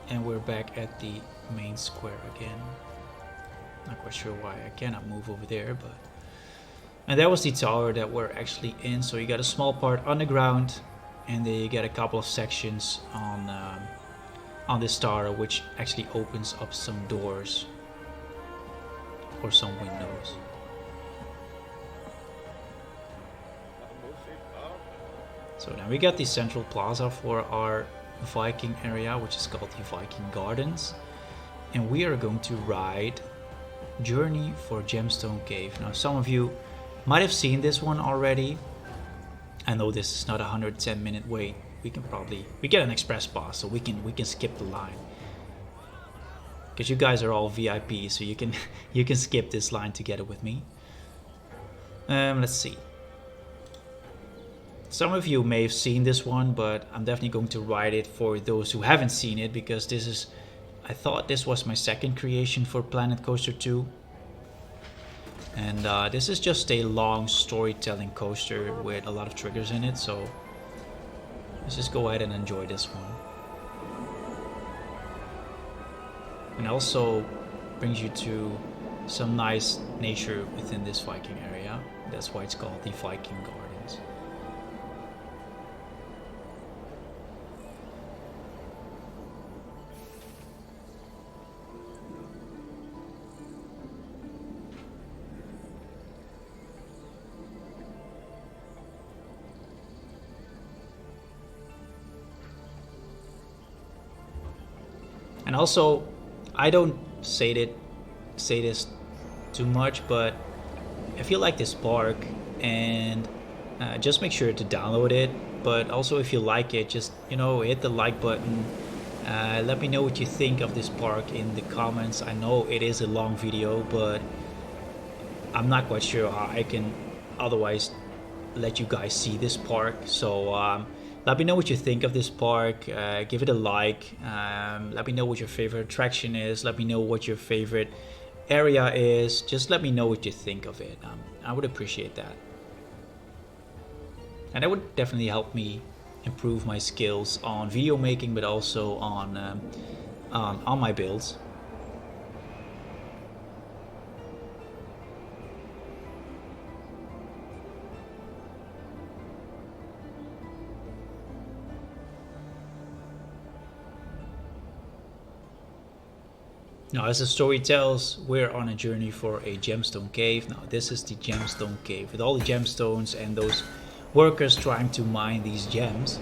And we're back at the main square again. Not quite sure why I cannot move over there, but... And that was the tower that we're actually in. So you got a small part underground, and then you get a couple of sections on this tower, which actually opens up some doors or some windows. So now we got the central plaza for our Viking area, which is called the Viking Gardens, and we are going to ride Journey for Gemstone Cave. Now some of you might have seen this one already. I know this is not a 110-minute wait. We get an express pass, so we can skip the line, because you guys are all VIP, so you can skip this line together with me. Let's see. Some of you may have seen this one, but I'm definitely going to ride it for those who haven't seen it, because I thought this was my second creation for Planet Coaster 2. And this is just a long storytelling coaster with a lot of triggers in it, so let's just go ahead and enjoy this one. And also brings you to some nice nature within this Viking area. That's why it's called the Viking Gardens. And also, I don't say this too much, but if you like this park, and just make sure to download it. But also, if you like it, just hit the like button. Let me know what you think of this park in the comments. I know it is a long video, but I'm not quite sure how I can otherwise let you guys see this park. So let me know what you think of this park. Give it a like. Let me know what your favorite attraction is. Let me know what your favorite area is. Just let me know what you think of it. I would appreciate that. And that would definitely help me improve my skills on video making, but also on my builds. Now, as the story tells, we're on a journey for a gemstone cave. Now, this is the gemstone cave with all the gemstones and those workers trying to mine these gems.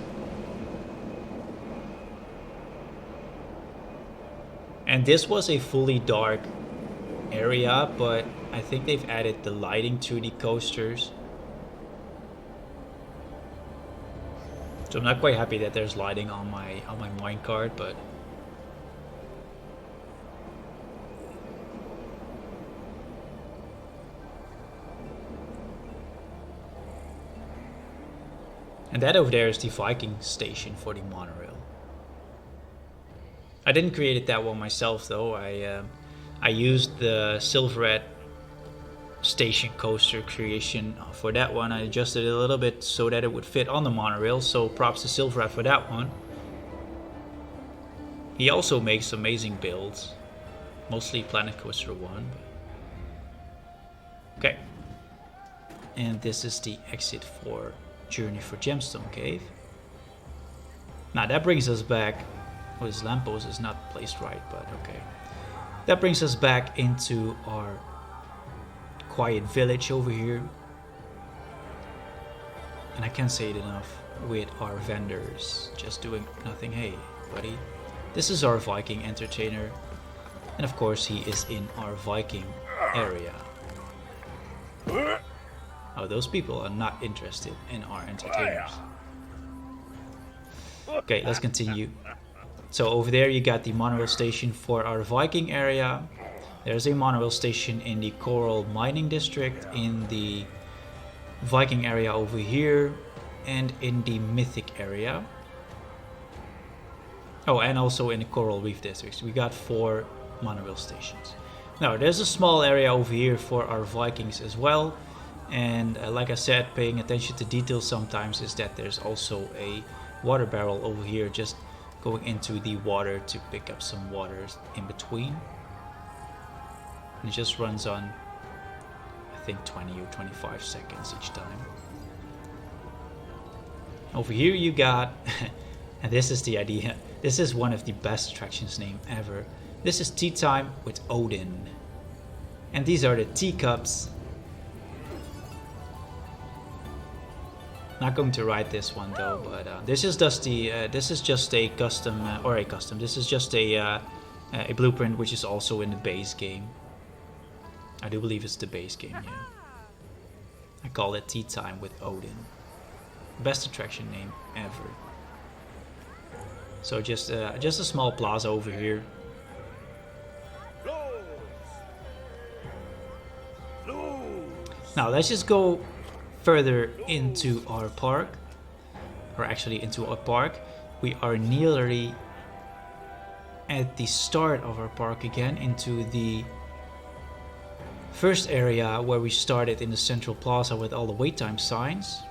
And this was a fully dark area, but I think they've added the lighting to the coasters. So I'm not quite happy that there's lighting on my minecart, but and that over there is the Viking station for the monorail. I didn't create that one myself though. I used the Silverette station coaster creation for that one. I adjusted it a little bit so that it would fit on the monorail, so props to Silverette for that one. He also makes amazing builds, mostly Planet Coaster 1. Okay, and this is the exit for Journey for Gemstone Cave. Now that brings us back. Well, this lamppost is not placed right, but okay. That brings us back into our quiet village over here. And I can't say it enough with our vendors just doing nothing. Hey, buddy. This is our Viking entertainer. And of course, he is in our Viking area. Oh, those people are not interested in our entertainers. Okay, let's continue. So over there you got the monorail station for our Viking area. There's a monorail station in the Coral Mining District, in the Viking area over here, and in the Mythic area. Oh, and also in the Coral Reef District. We got 4 monorail stations. Now there's a small area over here for our Vikings as well. And like I said, paying attention to details sometimes is that there's also a water barrel over here just going into the water to pick up some water in between. And it just runs on, I think, 20 or 25 seconds each time. Over here you got, and this is the idea, this is one of the best attractions name ever. This is Tea Time with Odin. And these are the teacups. Not going to ride this one though, but this is just a custom This is just a blueprint which is also in the base game. I do believe it's the base game, yeah. I call it Tea Time with Odin. Best attraction name ever. So just a small plaza over here. Now let's just go further into our park, or actually into our park. We are nearly at the start of our park again, into the first area where we started in the central plaza with all the wait time signs.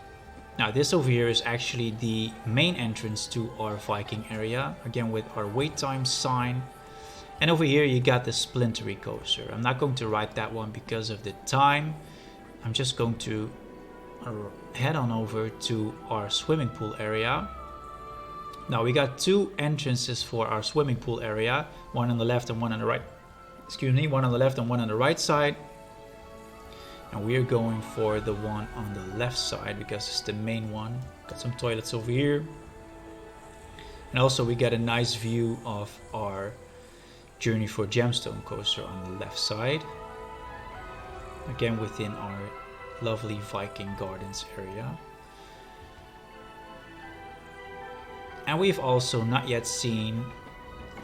Now this over here is actually the main entrance to our Viking area, again with our wait time sign. And over here you got the splintery coaster. I'm not going to ride that one because of the time. I'm just going to head on over to our swimming pool area. Now we got 2 entrances for our swimming pool area, one on the left and one on the right. Excuse me, one on the left and one on the right side. And we are going for the one on the left side because it's the main one. Got some toilets over here. And also we get a nice view of our Journey for Gemstone coaster on the left side. Again within our lovely Viking Gardens area. And we've also not yet seen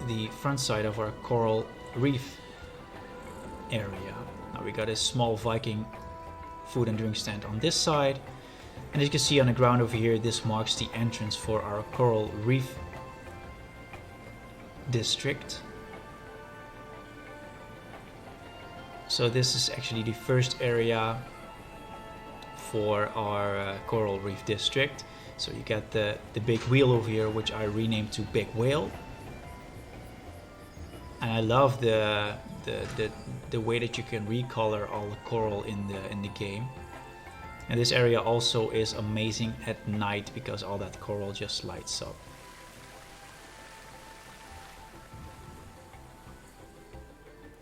the front side of our Coral Reef area. Now we got a small Viking food and drink stand on this side. And as you can see on the ground over here, this marks the entrance for our Coral Reef district. So this is actually the first area for our Coral Reef district. So you got the big wheel over here, which I renamed to Big Whale. And I love the way that you can recolor all the coral in the game. And this area also is amazing at night because all that coral just lights up.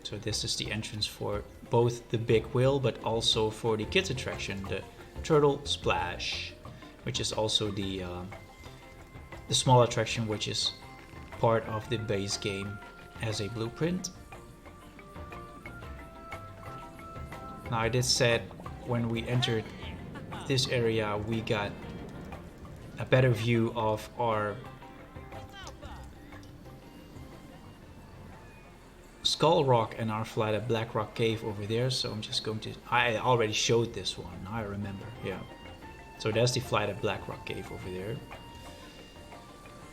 So this is the entrance for both the big whale, but also for the kids attraction, the Turtle Splash, which is also the small attraction, which is part of the base game as a blueprint. Now I did said when we entered this area we got a better view of our Skull Rock and our flat at Blackrock Cave over there. So I'm just going to, I already showed this one, I remember, yeah. So that's the flat at Blackrock Cave over there.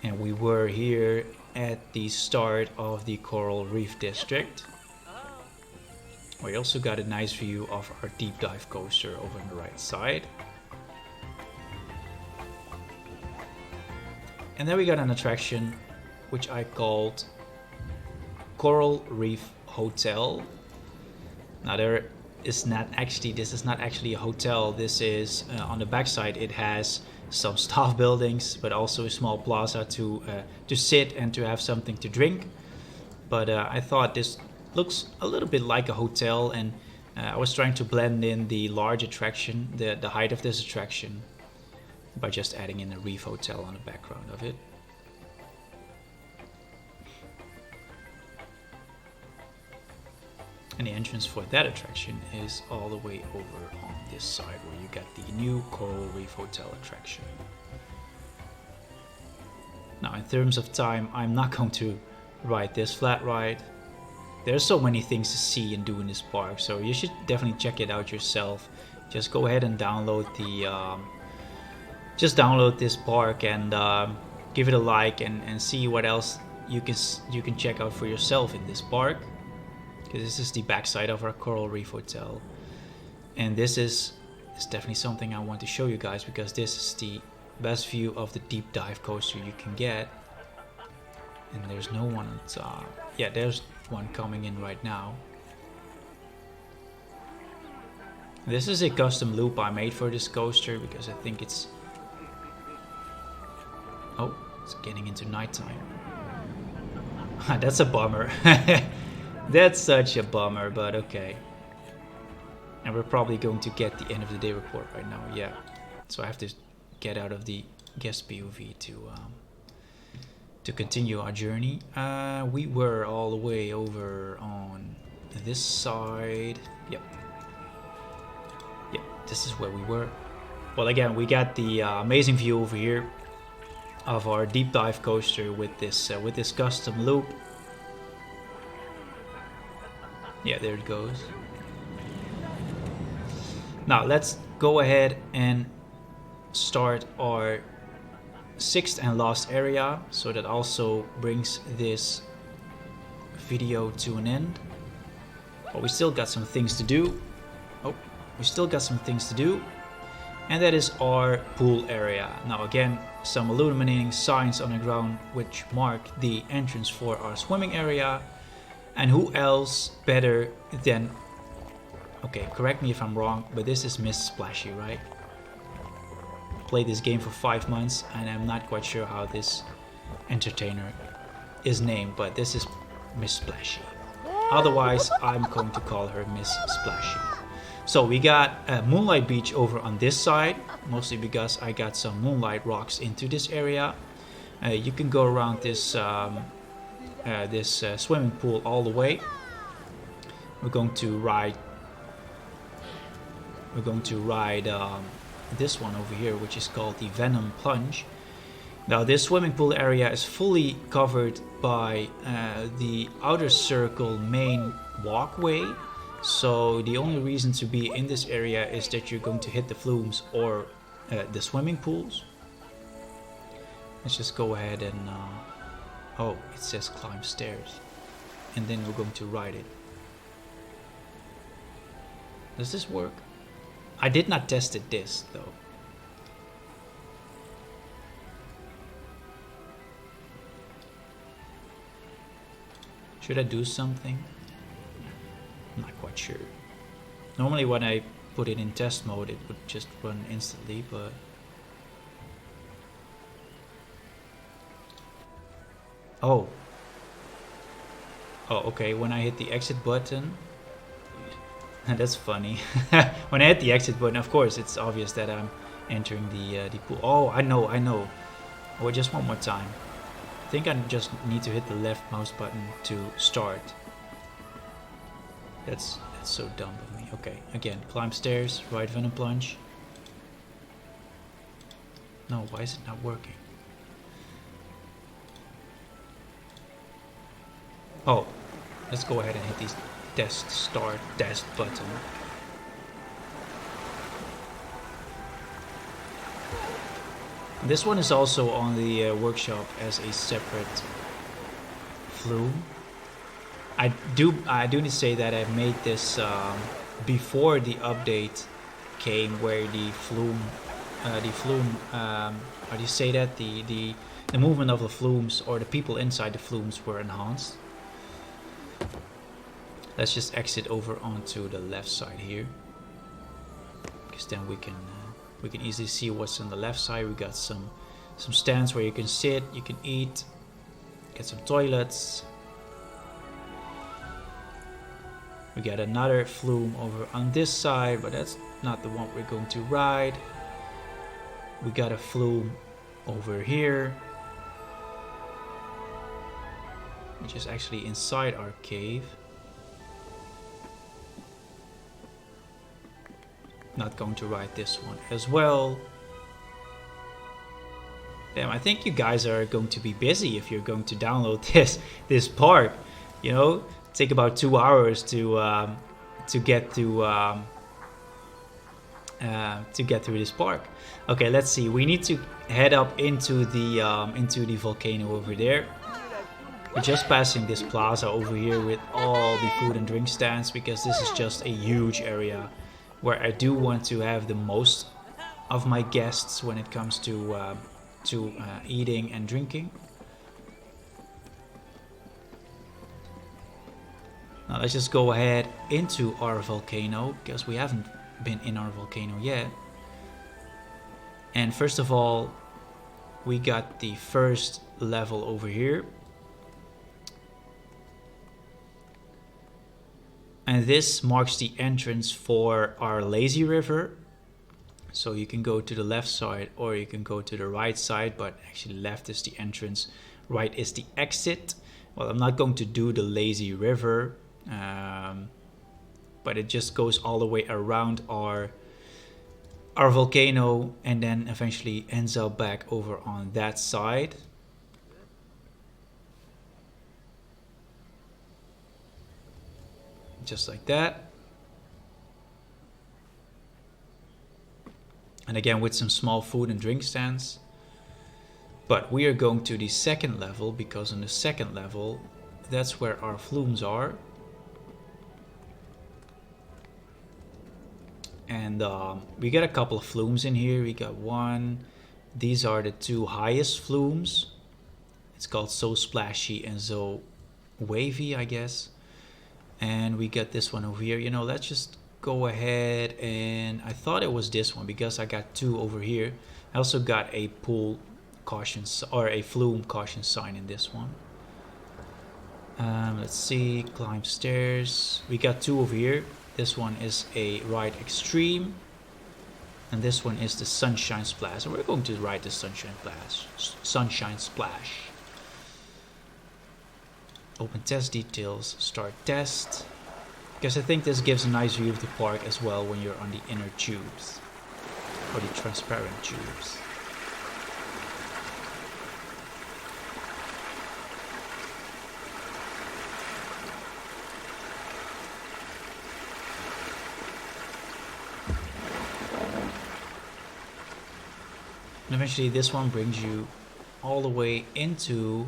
And we were here at the start of the Coral Reef District. We also got a nice view of our deep dive coaster over on the right side. And then we got an attraction which I called Coral Reef Hotel. Now this is not actually a hotel. This is on the backside. It has some staff buildings, but also a small plaza to sit and to have something to drink. But I thought this looks a little bit like a hotel, and I was trying to blend in the large attraction, the height of this attraction, by just adding in a Reef Hotel on the background of it. And the entrance for that attraction is all the way over on this side, where you get the new Coral Reef Hotel attraction. Now, in terms of time, I'm not going to ride this flat ride. There's so many things to see and do in this park, so you should definitely check it out yourself. Just go ahead and download this park and give it a like and see what else you can check out for yourself in this park. Because this is the backside of our Coral Reef Hotel, and this is definitely something I want to show you guys, because this is the best view of the deep dive coaster you can get. And there's no one on top. Yeah, there's one coming in right now. This is a custom loop I made for this coaster because I think it's getting into nighttime. That's a bummer. That's such a bummer, but okay. And we're probably going to get the end of the day report right now, yeah. So I have to get out of the guest POV to continue our journey. We were all the way over on this side. Yep, this is where we were. Well, again, we got the amazing view over here of our deep dive coaster with this custom loop. Yeah, there it goes. Now let's go ahead and start our sixth and last area, so that also brings this video to an end. But we still got some things to do. And that is our pool area. Now again, some illuminating signs on the ground which mark the entrance for our swimming area. And who else better than, okay, correct me if I'm wrong, but this is Miss Splashy, right? Played this game for 5 months and I'm not quite sure how this entertainer is named, but this is Miss Splashy. Otherwise, I'm going to call her Miss Splashy. So we got a Moonlight Beach over on this side, mostly because I got some moonlight rocks into this area. You can go around this swimming pool all the way. We're going to ride this one over here, which is called the Venom Plunge. Now this swimming pool area is fully covered by the outer circle main walkway, so the only reason to be in this area is that you're going to hit the flumes or the swimming pools. Let's just go ahead and oh, it says climb stairs. And then we're going to ride it. Does this work? I did not test this though. Should I do something? I'm not quite sure. Normally when I put it in test mode it would just run instantly, but oh, okay, when I hit the exit button, that's funny. When I hit the exit button, of course, it's obvious that I'm entering the pool. Oh, I know. Oh, just one more time. I think I just need to hit the left mouse button to start. That's so dumb of me. Okay, again, climb stairs, ride Venom Plunge. No, why is it not working? Oh, let's go ahead and hit the start test button. This one is also on the workshop as a separate flume. I do need to say that I made this before the update came, where the flume, how do you say that? The movement of the flumes, or the people inside the flumes, were enhanced. Let's just exit over onto the left side here, because then we can easily see what's on the left side. We got some stands where you can sit, you can eat, get some toilets. We got another flume over on this side, but that's not the one we're going to ride. We got a flume over here, which is actually inside our cave. Not going to ride this one as well. Damn, I think you guys are going to be busy if you're going to download this park. You know, take about 2 hours to get through this park. Okay, let's see. We need to head up into the volcano over there. We're just passing this plaza over here with all the food and drink stands, because this is just a huge area where I do want to have the most of my guests when it comes to eating and drinking. Now let's just go ahead into our volcano, because we haven't been in our volcano yet. And first of all, we got the first level over here. And this marks the entrance for our lazy river. So you can go to the left side or you can go to the right side, but actually left is the entrance, right is the exit. Well, I'm not going to do the lazy river, but it just goes all the way around our volcano and then eventually ends up back over on that side. Just like that. And again with some small food and drink stands. But we are going to the second level, because on the second level, that's where our flumes are. And we got a couple of flumes in here. We got one. These are the two highest flumes. It's called So Splashy and So Wavy, I guess. And we got this one over here. You know, let's just go ahead, and I thought it was this one because I got two over here. I also got a pool caution, or a flume caution sign in this one. Let's see, climb stairs. We got two over here. This one is a ride extreme, and this one is the Sunshine Splash. And we're going to ride the Sunshine Splash. Sunshine Splash. Open test details, start test. Because I think this gives a nice view of the park as well when you're on the inner tubes, or the transparent tubes. And eventually this one brings you all the way into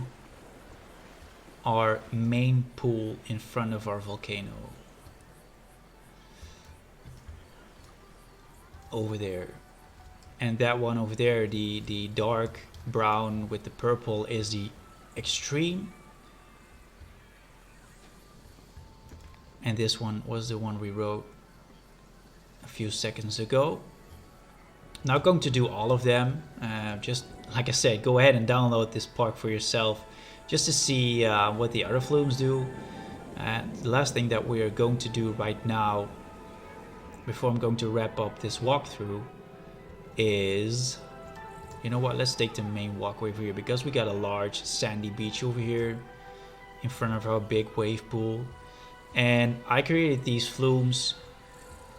our main pool in front of our volcano. Over there. And that one over there, the dark brown with the purple, is the extreme. And this one was the one we wrote a few seconds ago. Not going to do all of them. Just like I said, go ahead and download this park for yourself, just to see what the other flumes do. And the last thing that we are going to do right now, before I'm going to wrap up this walkthrough, is, you know what, let's take the main walkway over here, because we got a large sandy beach over here in front of our big wave pool. And I created these flumes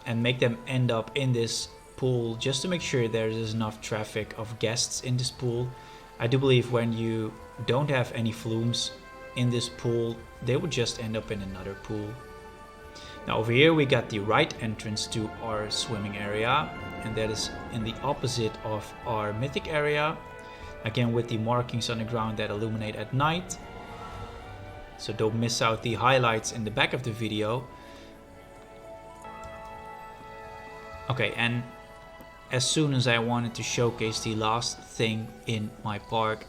and make them end up in this pool just to make sure there's enough traffic of guests in this pool. I do believe when you don't have any flumes in this pool, they would just end up in another pool. Now over here we got the right entrance to our swimming area, and that is in the opposite of our mythic area. Again with the markings on the ground that illuminate at night. So don't miss out the highlights in the back of the video. Okay, and as soon as I wanted to showcase the last thing in my park,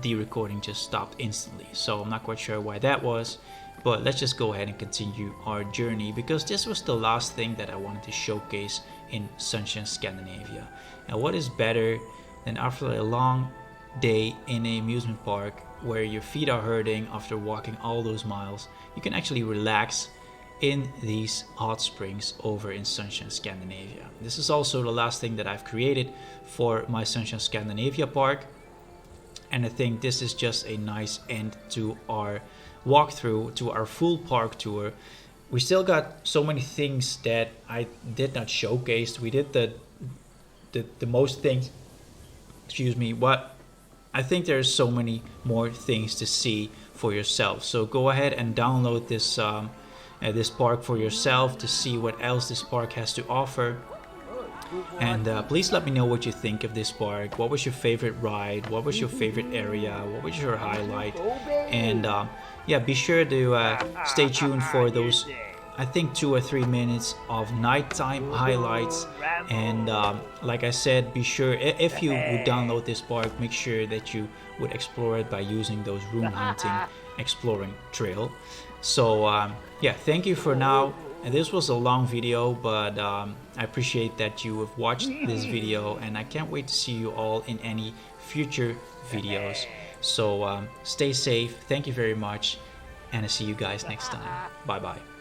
the recording just stopped instantly. So I'm not quite sure why that was, but let's just go ahead and continue our journey, because this was the last thing that I wanted to showcase in Sunshine Scandinavia. And what is better than after a long day in an amusement park where your feet are hurting after walking all those miles, you can actually relax in these hot springs over in Sunshine Scandinavia. This is also the last thing that I've created for my Sunshine Scandinavia park, and I think this is just a nice end to our walkthrough, to our full park tour. We still got so many things that I did not showcase. We did the most things, excuse me, but I think there's so many more things to see for yourself. So go ahead and download this this park for yourself to see what else this park has to offer. And please let me know what you think of this park. What was your favorite ride? What was your favorite area? What was your highlight? And yeah, be sure to stay tuned for those, I think, 2 or 3 minutes of nighttime highlights. And like I said, be sure, if you would download this park, make sure that you would explore it by using those Rune Hunting exploring trail. So yeah, thank you for now. And this was a long video, but I appreciate that you have watched this video, and I can't wait to see you all in any future videos. So stay safe, thank you very much, and I'll see you guys next time. Bye bye.